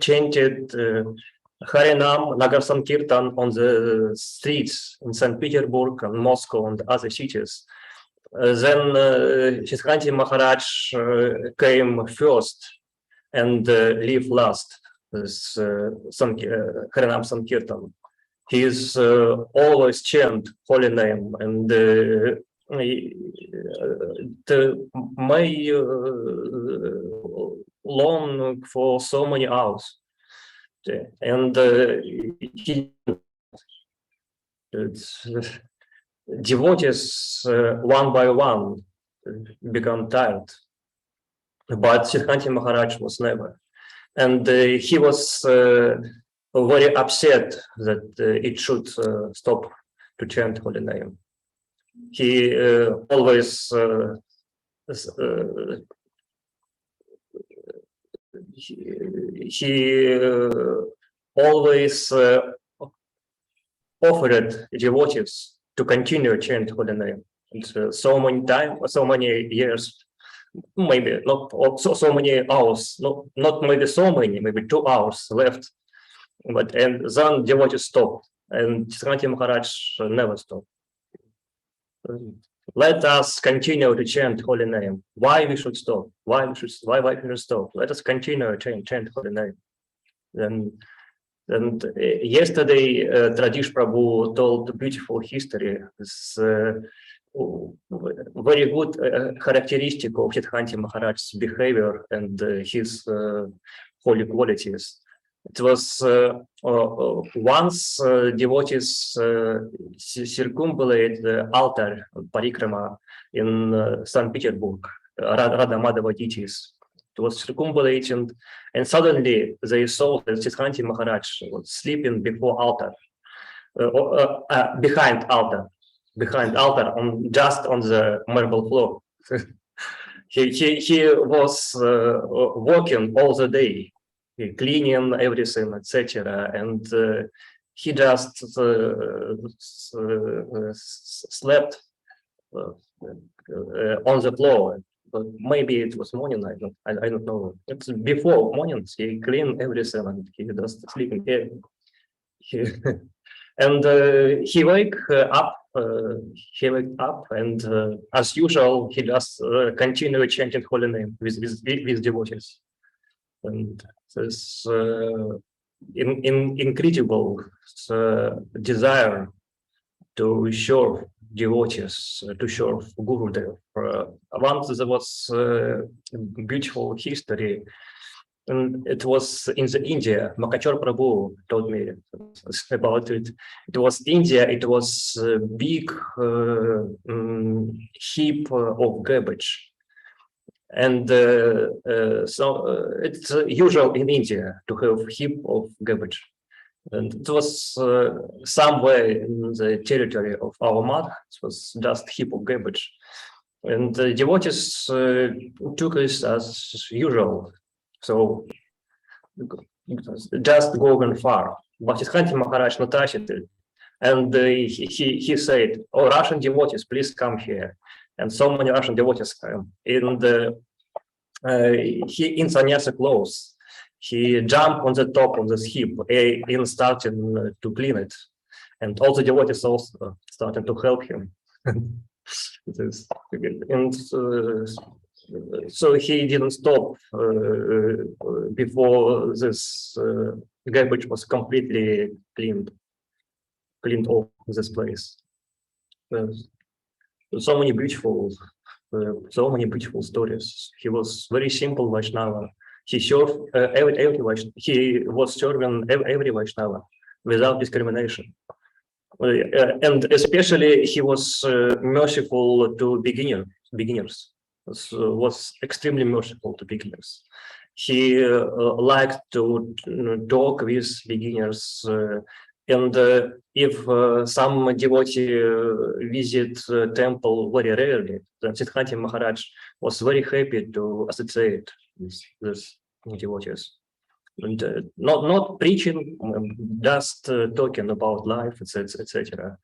chanted Harinam, Nagar Sankirtan on the streets in St. Petersburg and Moscow and other cities, then Siddhāntī Mahārāj came first and leave last. This Harinam Sankirtan. He is always chant holy name and may long for so many hours. And devotees one by one become tired, but Siddhāntī Mahārāj was never. And he was very upset that it should stop to chant holy name. He always offered devotees to continue chant holy name. And so many years, maybe not so many hours, not maybe so many, maybe 2 hours left. But and then devotees stopped, and Siddhāntī Mahārāj never stopped. Let us continue to chant holy name. Why we should stop? Why we should stop? Let us continue to chant holy name. And yesterday, Tradish Prabhu told a beautiful history. This very good characteristic of Siddhāntī Mahārāj's behavior and his holy qualities. It was once devotees circumambulate the altar parikrama in St. Petersburg, Radha Madhava deities. It was circumambulating, and suddenly they saw that Siddhāntī Mahārāj was sleeping before altar, behind altar, just on the marble floor. He was walking all the day, cleaning everything, etc. And he just slept on the floor. But maybe it was morning. I don't know. It's before morning. He cleaned everything and he just sleeping here. And he wake up. And as usual, he just continue chanting holy name with devotees. And this incredible desire to serve devotees, to serve Gurudev. Once there was a beautiful history. And it was in the India. Makachar Prabhu told me about it. It was India. It was a big heap of garbage. And so it's usual in India to have heap of garbage. And it was somewhere in the territory of our mother. It was just heap of garbage. And the devotees took this as usual. So just going far. Bhakti Maharaj not touched it. And he said, "Oh, Russian devotees, please come here." And so many Russian devotees came. And he, in sannyasa clothes, he jumped on the top of this heap and started to clean it. And all the devotees also started to help him. And so he didn't stop before this garbage was completely cleaned off this place. So many beautiful stories. He was very simple Vaishnava. He served every Vaishnava. He was serving every Vaishnava without discrimination. And especially he was merciful to beginners. Was extremely merciful to beginners. He liked to talk with beginners, and if some devotee visit temple very rarely, then Siddhāntī Mahārāj was very happy to associate with these devotees. And not preaching, just talking about life, etc.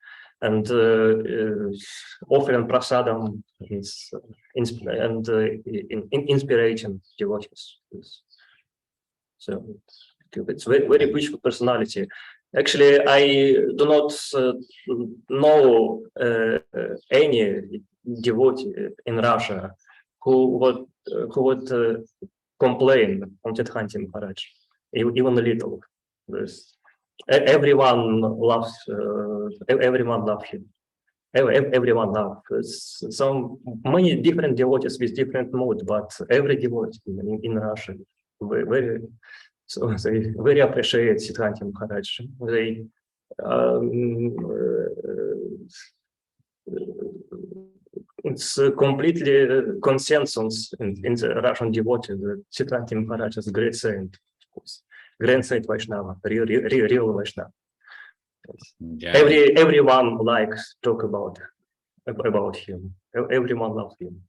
And offering prasadam is inspiration devotees. So it's very beautiful personality. Actually, I do not know any devotee in Russia who would complain on Siddhāntī Mahārāj, even a little. Everyone loves him. Everyone loves. So many different devotees with different mood, but every devotee in Russia they very appreciate Siddhāntī Mahārāj. They it's completely consensus in the Russian devotee that Siddhāntī Mahārāj is a great saint, of course. Grand saint Vaishnava, real Vaishnava. Yeah. Everyone likes talk about him. Everyone loves him.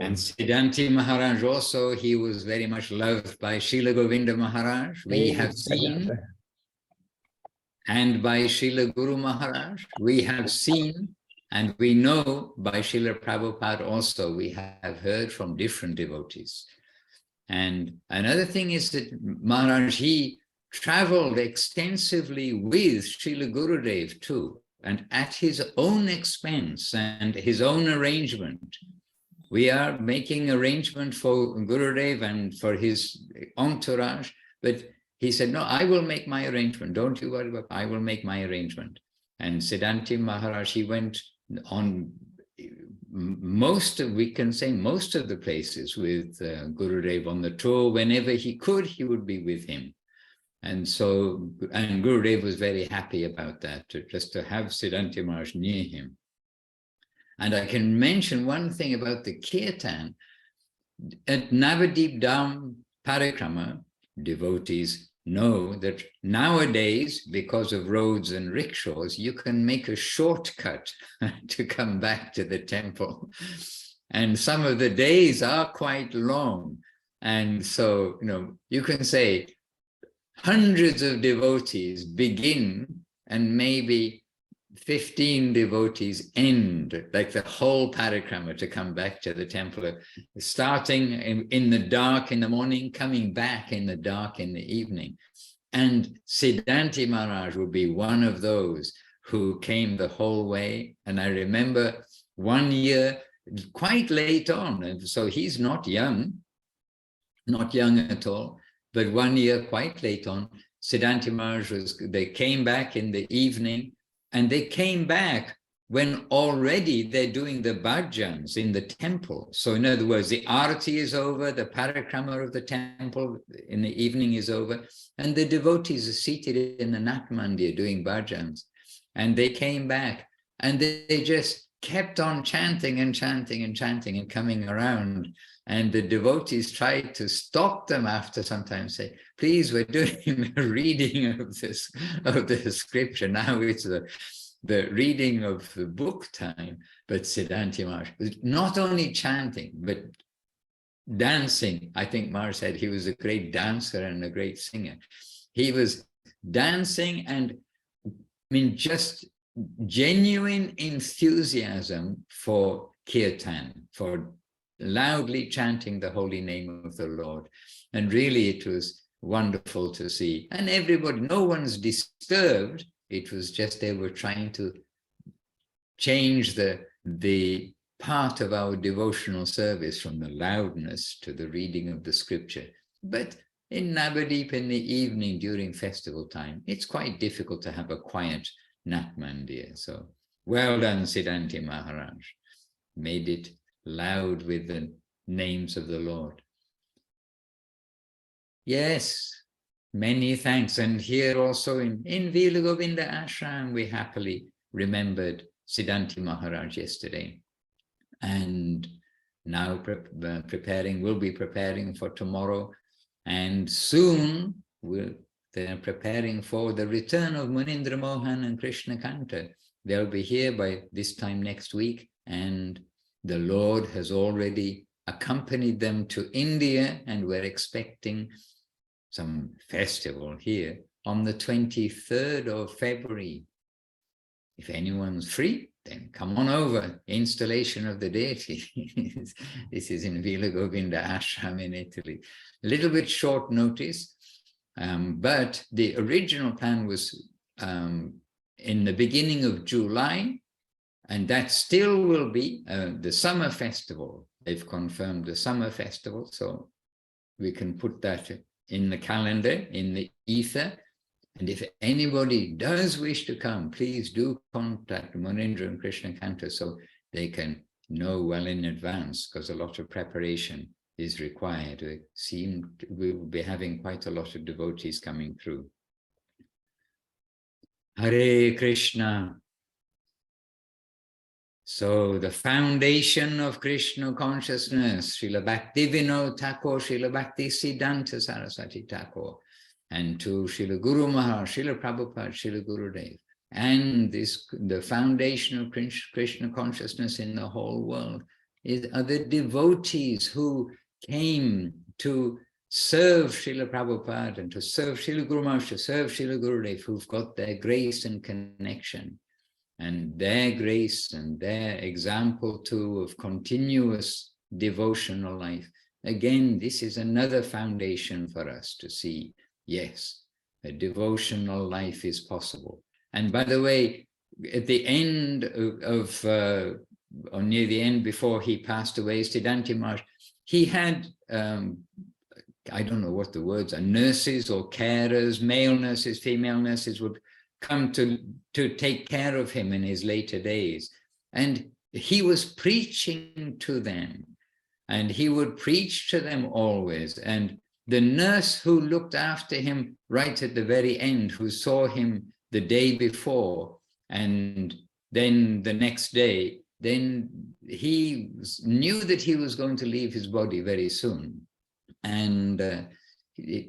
And Siddhāntī Mahārāj also, he was very much loved by Srila Govinda Maharaj. We have seen, and by Srila Guru Maharaj, we have seen, and we know by Srila Prabhupada also, we have heard from different devotees. And another thing is that Maharaj, he traveled extensively with Srila Gurudev too, and at his own expense and his own arrangement. We are making arrangement for Gurudev and for his entourage, but he said, no, I will make my arrangement. Don't you worry about it. I will make my arrangement. And Siddhāntī Mahārāj, he went on most of the places with Gurudev on the tour. Whenever he could, he would be with him. And so, and Gurudev was very happy about that, just to have Siddhāntī Mahārāj near him. And I can mention one thing about the kirtan. At Navadip Dham Parikrama, devotees know that nowadays, because of roads and rickshaws, you can make a shortcut to come back to the temple. And some of the days are quite long. And so, you can say hundreds of devotees begin and maybe 15 devotees end, like the whole parikrama, to come back to the temple, starting in the dark in the morning, coming back in the dark in the evening. And Siddhāntī Mahārāj would be one of those who came the whole way. And I remember one year, quite late on, and so he's not young at all, but one year quite late on, Siddhāntī Mahārāj they came back in the evening. And they came back when already they're doing the bhajans in the temple. So in other words, the arati is over, the parikrama of the temple in the evening is over, and the devotees are seated in the Nat Mandir doing bhajans. And they came back and they just kept on chanting and chanting and chanting and coming around. And the devotees tried to stop them after sometimes, say, please, we're doing a reading of the scripture. Now it's the reading of the book time. But Siddhāntī Mahārāj was not only chanting, but dancing. I think Maharaj said he was a great dancer and a great singer. He was dancing and, I mean, just genuine enthusiasm for kirtan, for loudly chanting the holy name of the Lord. And really it was wonderful to see. And everybody, no one's disturbed. It was just they were trying to change the part of our devotional service from the loudness to the reading of the scripture. But in Navadip in the evening during festival time, it's quite difficult to have a quiet Nat Mandir. So well done, Siddhāntī Mahārāj. Made it loud with the names of the Lord. Yes, many thanks. And here also in Vila Govinda Ashram, we happily remembered Siddhāntī Mahārāj yesterday. And now we'll be preparing for tomorrow. And soon they're preparing for the return of Munindra Mohan and Krishna Kanta. They'll be here by this time next week. And the Lord has already accompanied them to India, and we're expecting some festival here on the 23rd of February. If anyone's free, then come on over. Installation of the deity. This is in Vila Govinda Ashram in Italy. A little bit short notice, but the original plan was in the beginning of July, and that still will be the summer festival. They've confirmed the summer festival, so we can put that in the calendar, in the ether. And if anybody does wish to come, please do contact Munindra and Krishna Kanta so they can know well in advance, because a lot of preparation is required. We will be having quite a lot of devotees coming through. Hare Krishna. So the foundation of Krishna consciousness, Srila Bhaktivinoda Thakur, Srila Bhakti Siddhāntī Saraswati Thakur, and to Srila Guru Maharaj, Srila Prabhupada, Srila Gurudev, and the foundation of Krishna consciousness in the whole world are the devotees who came to serve Srila Prabhupada and to serve Srila Guru Maharaj, to serve Srila Gurudev, who've got their grace and connection. And their grace and their example too of continuous devotional life. Again, this is another foundation for us to see, yes, a devotional life is possible. And by the way, at the end or near the end before he passed away, Siddhāntī Mahārāj, he had, I don't know what the words are, nurses or carers, male nurses, female nurses would come to take care of him in his later days. And he was preaching to them, and he would preach to them always. And the nurse who looked after him right at the very end, who saw him the day before, and then the next day, then he knew that he was going to leave his body very soon. And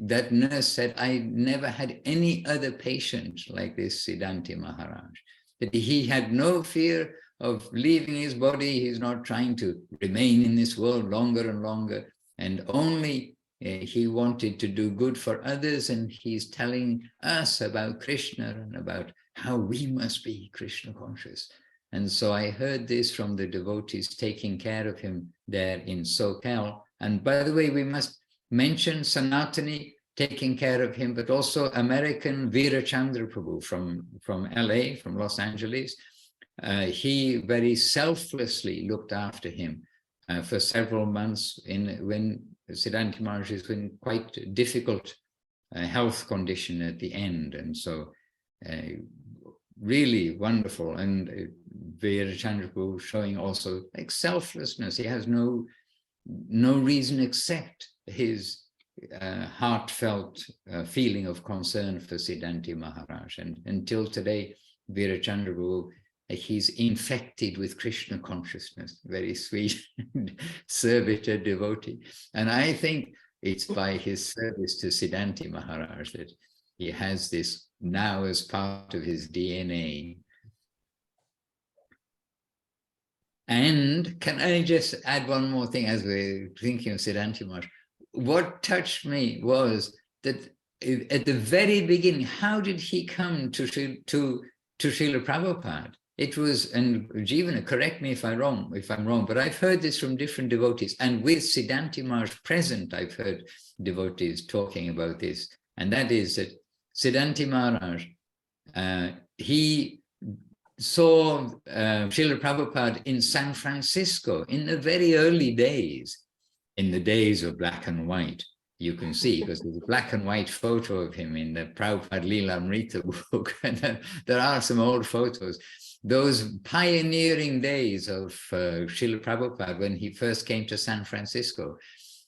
that nurse said, I never had any other patient like this Siddhāntī Mahārāj. That he had no fear of leaving his body. He's not trying to remain in this world longer and longer. And only he wanted to do good for others. And he's telling us about Krishna and about how we must be Krishna conscious. And so I heard this from the devotees taking care of him there in SoCal. And by the way, we must mention Sanatani taking care of him, but also American Veera Chandra Prabhu from LA, from Los Angeles. He very selflessly looked after him for several months when Siddhāntī Mahārāj is in quite difficult health condition at the end. And so really wonderful. And Veerachandra Prabhu showing also like selflessness. He has no reason except his heartfelt feeling of concern for Siddhāntī Mahārāj. And until today, Veerachandra Prabhu, he's infected with Krishna consciousness, very sweet servitor devotee. And I think it's by his service to Siddhāntī Mahārāj that he has this now as part of his DNA. And can I just add one more thing as we're thinking of Siddhāntī Mahārāj? What touched me was that at the very beginning, how did he come to Srila Prabhupada? It was, and Jivana, correct me if I'm wrong, but I've heard this from different devotees, and with Siddhāntī Mahārāj present, I've heard devotees talking about this, and that is that Siddhāntī Mahārāj, he saw Srila Prabhupada in San Francisco in the very early days, in the days of black and white. You can see, because there's a black and white photo of him in the Prabhupada Leela Amrita book, and there are some old photos. Those pioneering days of Srila Prabhupada when he first came to San Francisco.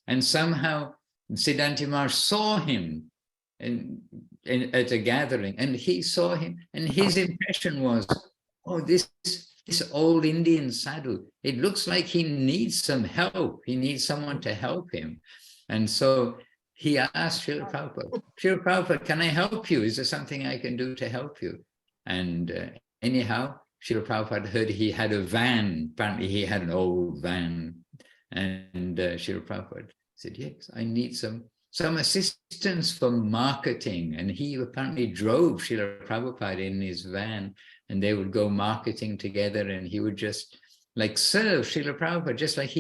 And somehow Siddhāntī Mahārāj saw him at a gathering, and he saw him, and his impression was, oh, this old Indian sadhu, it looks like he needs some help. He needs someone to help him. And so he asked Srila Prabhupada, Srila Prabhupada, can I help you? Is there something I can do to help you? And anyhow, Srila Prabhupada heard he had a van. Apparently he had an old van. And Srila Prabhupada said, yes, I need some assistance for marketing. And he apparently drove Srila Prabhupada in his van, and they would go marketing together, and he would just like serve Srila Prabhupada, just like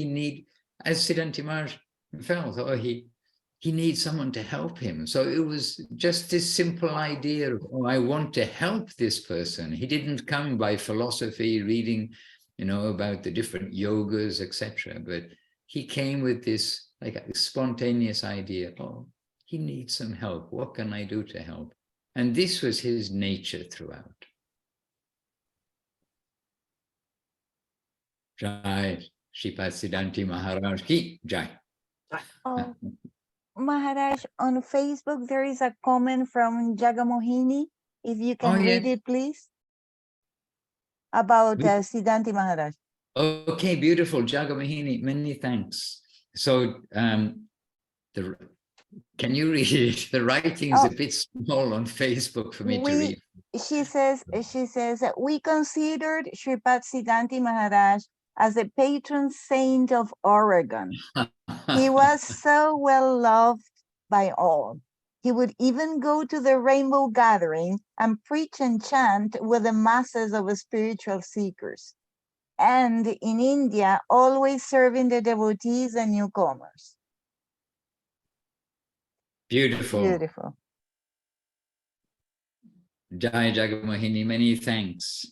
as Siddhāntī Mahārāj felt, oh, he needs someone to help him. So it was just this simple idea of, oh, I want to help this person. He didn't come by philosophy, reading, about the different yogas, etc. But he came with this like a spontaneous idea, oh, he needs some help. What can I do to help? And this was his nature throughout. Jai, Śrīpād Siddhāntī Mahārāj ki Jai. Maharaj, on Facebook, there is a comment from Jagamohini. If you can read it, please. About Siddhāntī Mahārāj. Okay, beautiful. Jagamohini, many thanks. So, can you read it? The writing's a bit small on Facebook for me to read. She says, we considered Śrīpād Siddhāntī Mahārāj as the patron saint of Oregon. He was so well loved by all. He would even go to the Rainbow Gathering and preach and chant with the masses of spiritual seekers. And in India, always serving the devotees and newcomers. Beautiful. Beautiful. Jai Jagamohini, many thanks.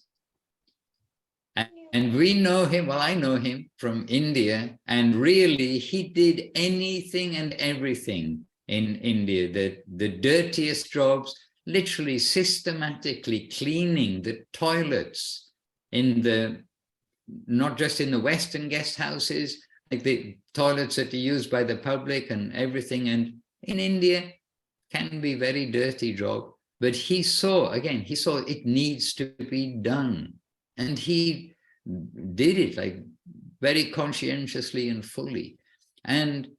And we know him, well, I know him from India, and really he did anything and everything in India, the dirtiest jobs, literally systematically cleaning the toilets not just in the Western guest houses, like the toilets that are used by the public and everything. And in India can be very dirty job, but he saw it needs to be done. And he did it like very conscientiously and fully. And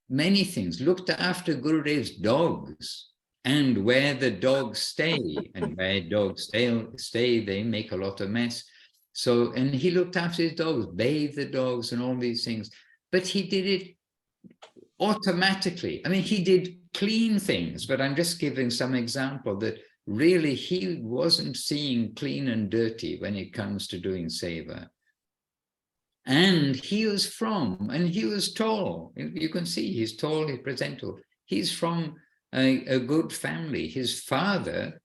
many things, looked after Gurudev's dogs and where the dogs stay, and where dogs stay, they make a lot of mess. So, and he looked after his dogs, bathed the dogs and all these things, but he did it automatically. I mean, he did clean things, but I'm just giving some example that really he wasn't seeing clean and dirty when it comes to doing seva. And he was tall. You can see he's tall, he's presentable. He's from a good family. His father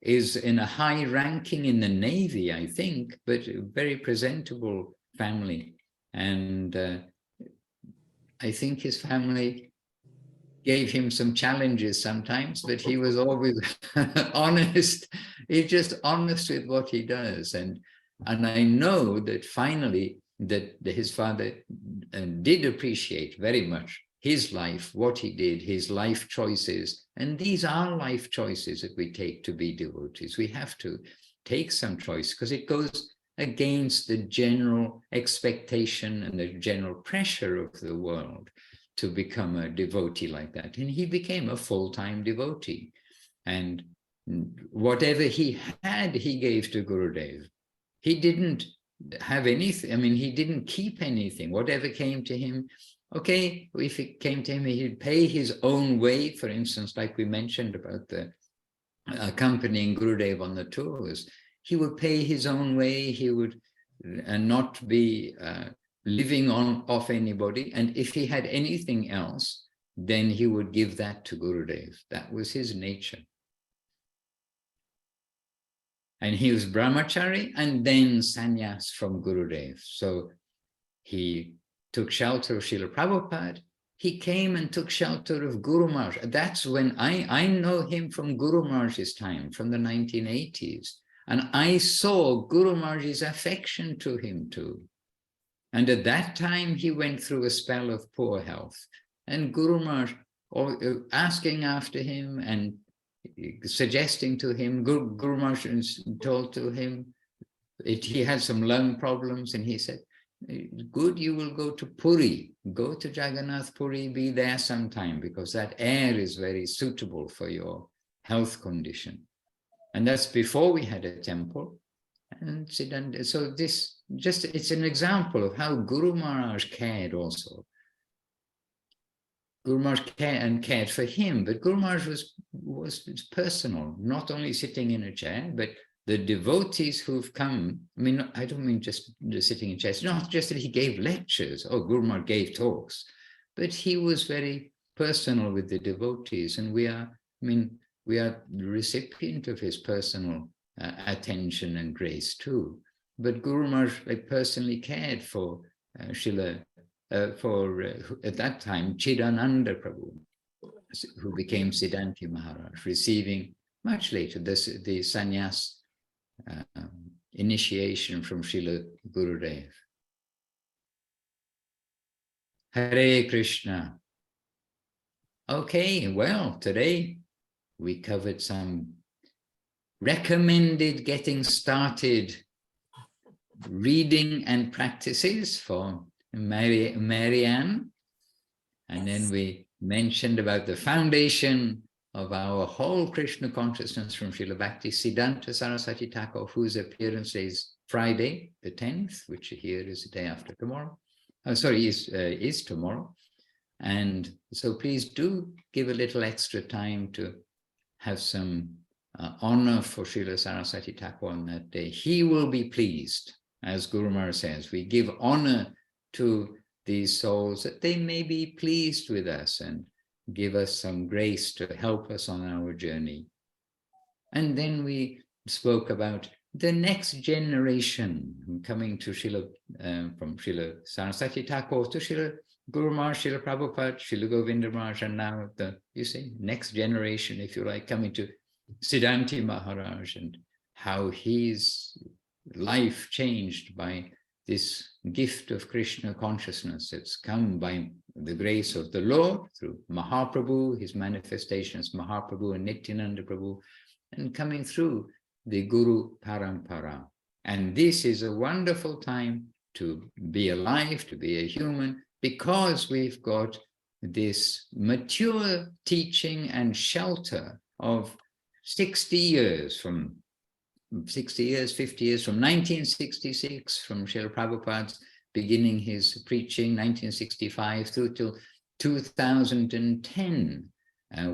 is in a high ranking in the Navy, I think, but a very presentable family. And I think his family gave him some challenges sometimes, but he was always honest. He's just honest with what he does. And I know that finally that his father did appreciate very much his life, what he did, his life choices. And these are life choices that we take to be devotees. We have to take some choice because it goes against the general expectation and the general pressure of the world to become a devotee like that. And he became a full-time devotee. And whatever he had, he gave to Gurudev. He didn't have anything. I mean, he didn't keep anything. Whatever came to him, okay, if it came to him, he'd pay his own way. For instance, like we mentioned about the accompanying Gurudev on the tours, he would pay his own way. He would not be living off anybody. And if he had anything else, then he would give that to Gurudev. That was his nature. And he was brahmachari and then sannyas from Gurudev. So he took shelter of Srila Prabhupada. He came and took shelter of Guru Maharaj. That's when I know him from Guru Maharaj's time, from the 1980s. And I saw Guru Maharaj's affection to him too. And at that time, he went through a spell of poor health. And Guru Maharaj asking after him and suggesting to him, Guru Maharaj told to him, he had some lung problems, and he said, good, you will go to Puri, go to Jagannath Puri, be there sometime, because that air is very suitable for your health condition. And that's before we had a temple. And so this just, it's an example of how Guru Maharaj cared also. Guru Maharaj cared for him, but Guru Maharaj was personal, not only sitting in a chair, but the devotees who've come. I mean, I don't mean just sitting in chairs, not just that he gave lectures, Guru Maharaj gave talks, but he was very personal with the devotees, and we are the recipient of his personal attention and grace too. But Guru Maharaj personally cared for at that time, Chidananda Prabhu, who became Siddhāntī Mahārāj, receiving much later the sannyas initiation from Srila Gurudev. Hare Krishna. Okay, well, today we covered some recommended getting started reading and practices for Marianne. And then we mentioned about the foundation of our whole Krishna consciousness from Srila Bhakti Siddhāntī Saraswati Thakur, whose appearance is Friday, the 10th, which here is the day after tomorrow. Is tomorrow. And so please do give a little extra time to have some honor for Srila Saraswati Thakur on that day. He will be pleased, as Guru Maharaj says. We give honor to these souls that they may be pleased with us and give us some grace to help us on our journey. And then we spoke about the next generation coming to from Srila Saraswati Thakur to Srila Guru Maharaj, Srila Prabhupada, Srila Govinda Maharaj, and now next generation, if you like, coming to Siddhāntī Mahārāj, and how his life changed by this gift of Krishna consciousness. It's come by the grace of the Lord through Mahaprabhu, his manifestations, Mahaprabhu and Nityananda Prabhu, and coming through the Guru Parampara. And this is a wonderful time to be alive, to be a human, because we've got this mature teaching and shelter of 50 years from 1966, from Srila Prabhupada's beginning his preaching, 1965, through till 2010,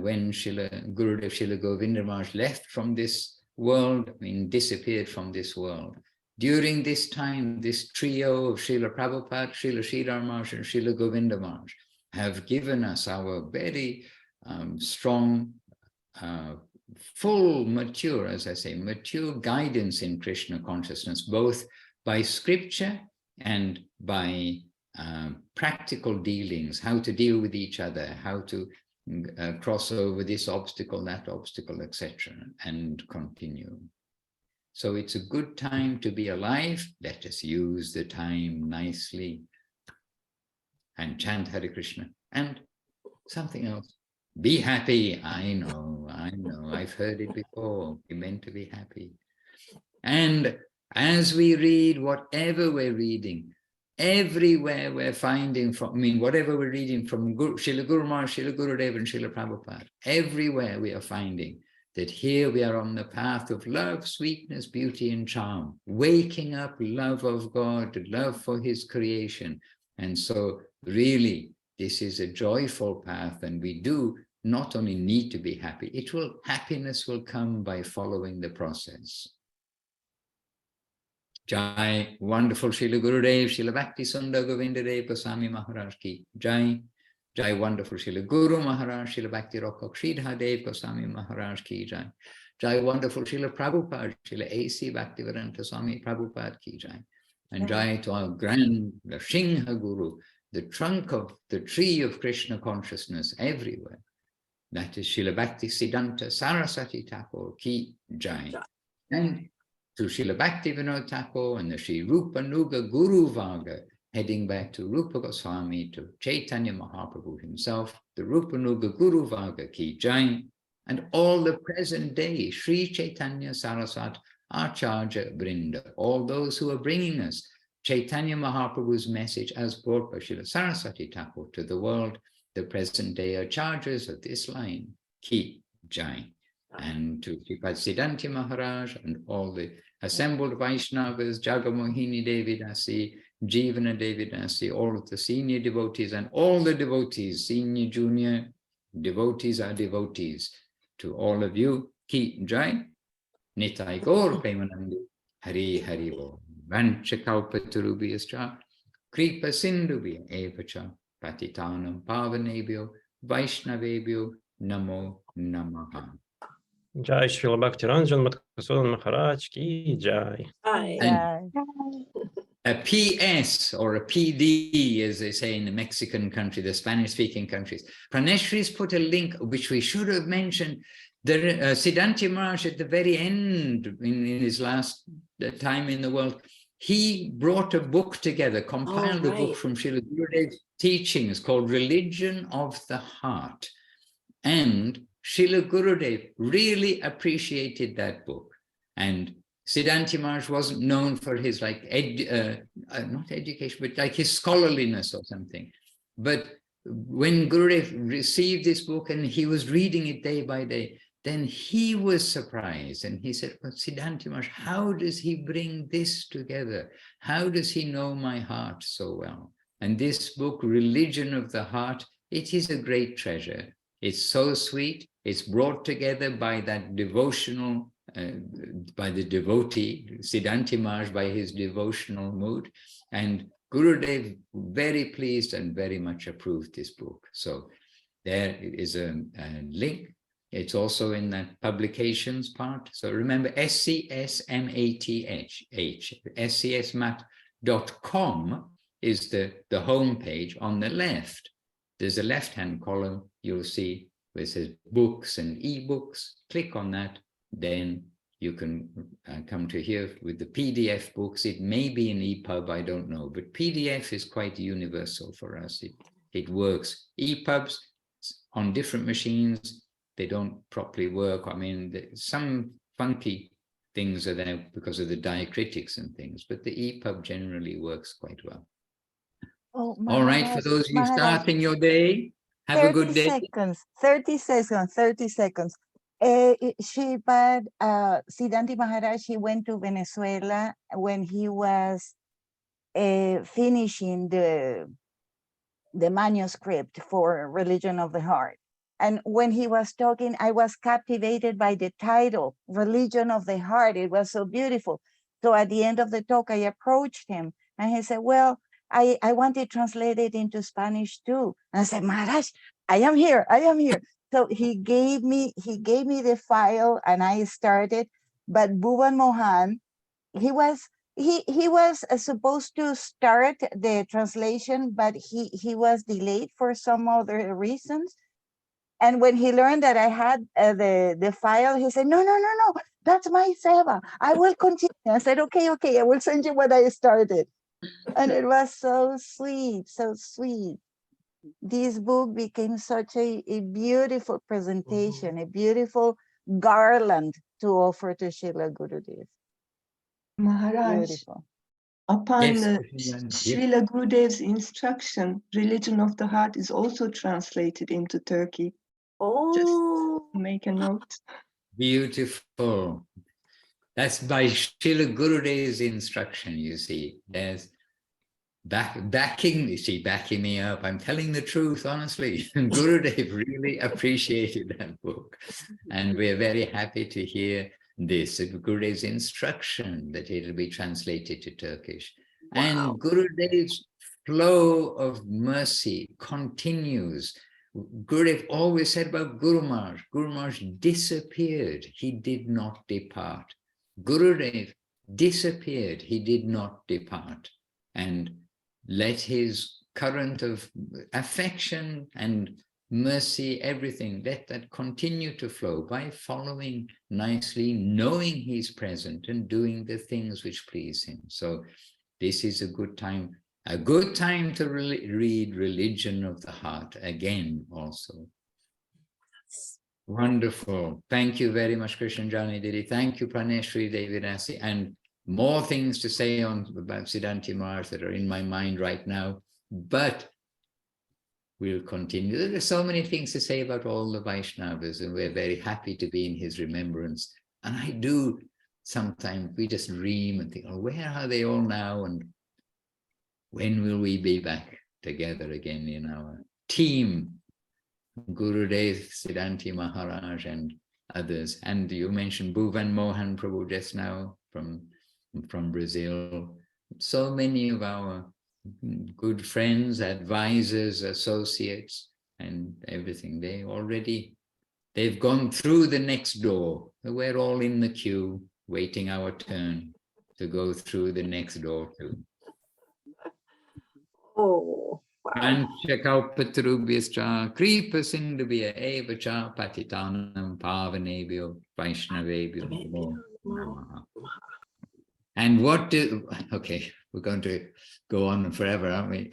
when Gurudev Srila Govinda Maharaj left from this world, disappeared from this world. During this time, this trio of Srila Prabhupada, Srila Sridhar Maharaj, and Srila Govinda Maharaj have given us our very strong, full, mature, as I say, mature guidance in Krishna consciousness, both by scripture and by practical dealings, how to deal with each other, how to cross over this obstacle, that obstacle, etc., and continue. So it's a good time to be alive. Let us use the time nicely and chant Hare Krishna. And something else, be happy. I know, I've heard it before. We're meant to be happy. And as we read, whatever we're reading, everywhere we're finding from, whatever we're reading from Srila Guru Maharaj, Srila Gurudev and Srila Prabhupada, everywhere we are finding that here we are on the path of love, sweetness, beauty, and charm, waking up love of God, love for his creation. And so really, this is a joyful path, and we do not only need to be happy, happiness will come by following the process. Jai, wonderful Srila Gurudev, Srila Bhakti Sundar Govindadev Goswami Maharaj ki Jai. Jai, wonderful Srila Guru Maharaj, Srila Bhakti Rokhak Sridhar Goswami Maharaj ki Jai. Jai, wonderful Srila Prabhupada, Srila A.C. Bhaktivedanta Swami Prabhupada ki Jai. And Jai to our grand, the Shingha Guru, the trunk of the tree of Krishna consciousness everywhere. That is Srila Bhakti Siddhāntī Saraswati Thakur ki Jai. And to Srila Bhakti Vinod Thakur and the Sri Rupa Nuga Guru Varga, heading back to Rupa Goswami, to Chaitanya Mahaprabhu himself, the Rupa Nuga Guru Varga ki Jai, and all the present day Sri Chaitanya Saraswat Acharya Brinda, all those who are bringing us Chaitanya Mahaprabhu's message as brought by Srila Saraswati Thakur to the world, the present day Acharyas of this line, ki Jai. And to Śrīpād Siddhāntī Mahārāj and all the assembled Vaishnavas, Jagamohini Devi Dasi, Jivana Devi Dasi, all of the senior devotees and all the devotees, senior, junior, devotees are devotees. To all of you, ki Jai, Nitai Gaur Premanandi, Hari Hari Bo, Vanchakalpatarubhyascha, Kripa Sindhubhya Evacha, Patitanam Pavanebhyo, Vaishnavebhyo, Namo Namaha. Jai Srila Bhakti Ranjan Madhusudan Maharaj ki Jai. And a PS or a PD, as they say in the Mexican country, the Spanish-speaking countries. Praneshri's put a link, which we should have mentioned. The Siddhāntī Maharaj at the very end, in his last time in the world, he brought a book together, compiled a book from Srila Gurudev's teachings called Religion of the Heart. And Srila Gurudev really appreciated that book. And Siddhāntī Maharaj wasn't known for his not education, but like his scholarliness or something. But when Gurudev received this book and he was reading it day by day, then he was surprised and he said, well, Siddhāntī Maharaj, how does he bring this together? How does he know my heart so well? And this book, Religion of the Heart, it is a great treasure. It's so sweet. It's brought together by that devotional, by the devotee, Siddhāntī Maharaj, by his devotional mood. And Gurudev very pleased and very much approved this book. So there is a link. It's also in that publications part. So remember, SCSMATH, scsmat.com is the home page. On the left, there's a left-hand column you'll see where it says books and ebooks. Click on that, then you can come to here with the PDF books. It may be an EPUB, I don't know, but PDF is quite universal for us. It works. EPUBs on different machines, they don't properly work. I mean, some funky things are there because of the diacritics and things, but the EPUB generally works quite well. Oh, all right, for those of you starting your day, have a good day. 30 seconds. Śrīpād Siddhāntī Mahārāj, he went to Venezuela when he was finishing the manuscript for Religion of the Heart. And when he was talking, I was captivated by the title, Religion of the Heart. It was so beautiful. So at the end of the talk, I approached him and he said, well, I want it translated into Spanish too. And I said, Maharaj, I am here. So he gave me the file and I started, but Bhuvan Mohan, he was supposed to start the translation, but he was delayed for some other reasons. And when he learned that I had the file, he said, no, that's my seva. I will continue. I said, okay, I will send you what I started. And it was so sweet, so sweet. This book became such a beautiful presentation, a beautiful garland to offer to Srila Gurudev. Maharaj, Beautiful. upon Yes, Srila Gurudev's instruction, Religion of the Heart is also translated into Turkey. Oh, Make a note. beautiful. That's by Srila Gurudev's instruction, you see. There's backing me up. I'm telling the truth, honestly. Gurudev really appreciated that book. And we're very happy to hear this, Gurudev's instruction that it'll be translated to Turkish. wow. And Gurudev's flow of mercy continues. Gurudev always said about Guru Maharaj disappeared, he did not depart. Gurudev disappeared, he did not depart. And let his current of affection and mercy, everything, let that continue to flow by following nicely, knowing he's present and doing the things which please him. So this is a good time to read Religion of the Heart again also. Wonderful. Thank you very much, Krishan Jani Didi. Thank you, Praneshri Devidasi. And more things to say about Siddhāntī Mahārāj that are in my mind right now, but we'll continue. There are so many things to say about all the Vaishnavas, and we're very happy to be in his remembrance. And I do sometimes, we just dream and think, oh, where are they all now? And when will we be back together again in our team? Gurudev, Siddhāntī Mahārāj, and others. And you mentioned Bhuvan Mohan Prabhu just now from Brazil. So many of our good friends, advisors, associates, and everything. They've gone through the next door. We're all in the queue, waiting our turn to go through the next door too. Oh, wow. Panchakalpatarubhyascha kripa sindhubhya eva cha patitanam pavanebhyo vaishnavebhyo namo namaha. And okay, we're going to go on forever, aren't we?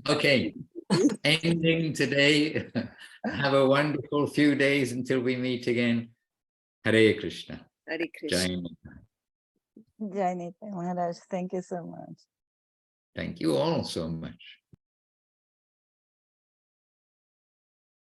Okay, ending today. Have a wonderful few days until we meet again. Hare Krishna. Hare Krishna. Jai Mata. Jai Nitya Maharaj, thank you so much. Thank you all so much.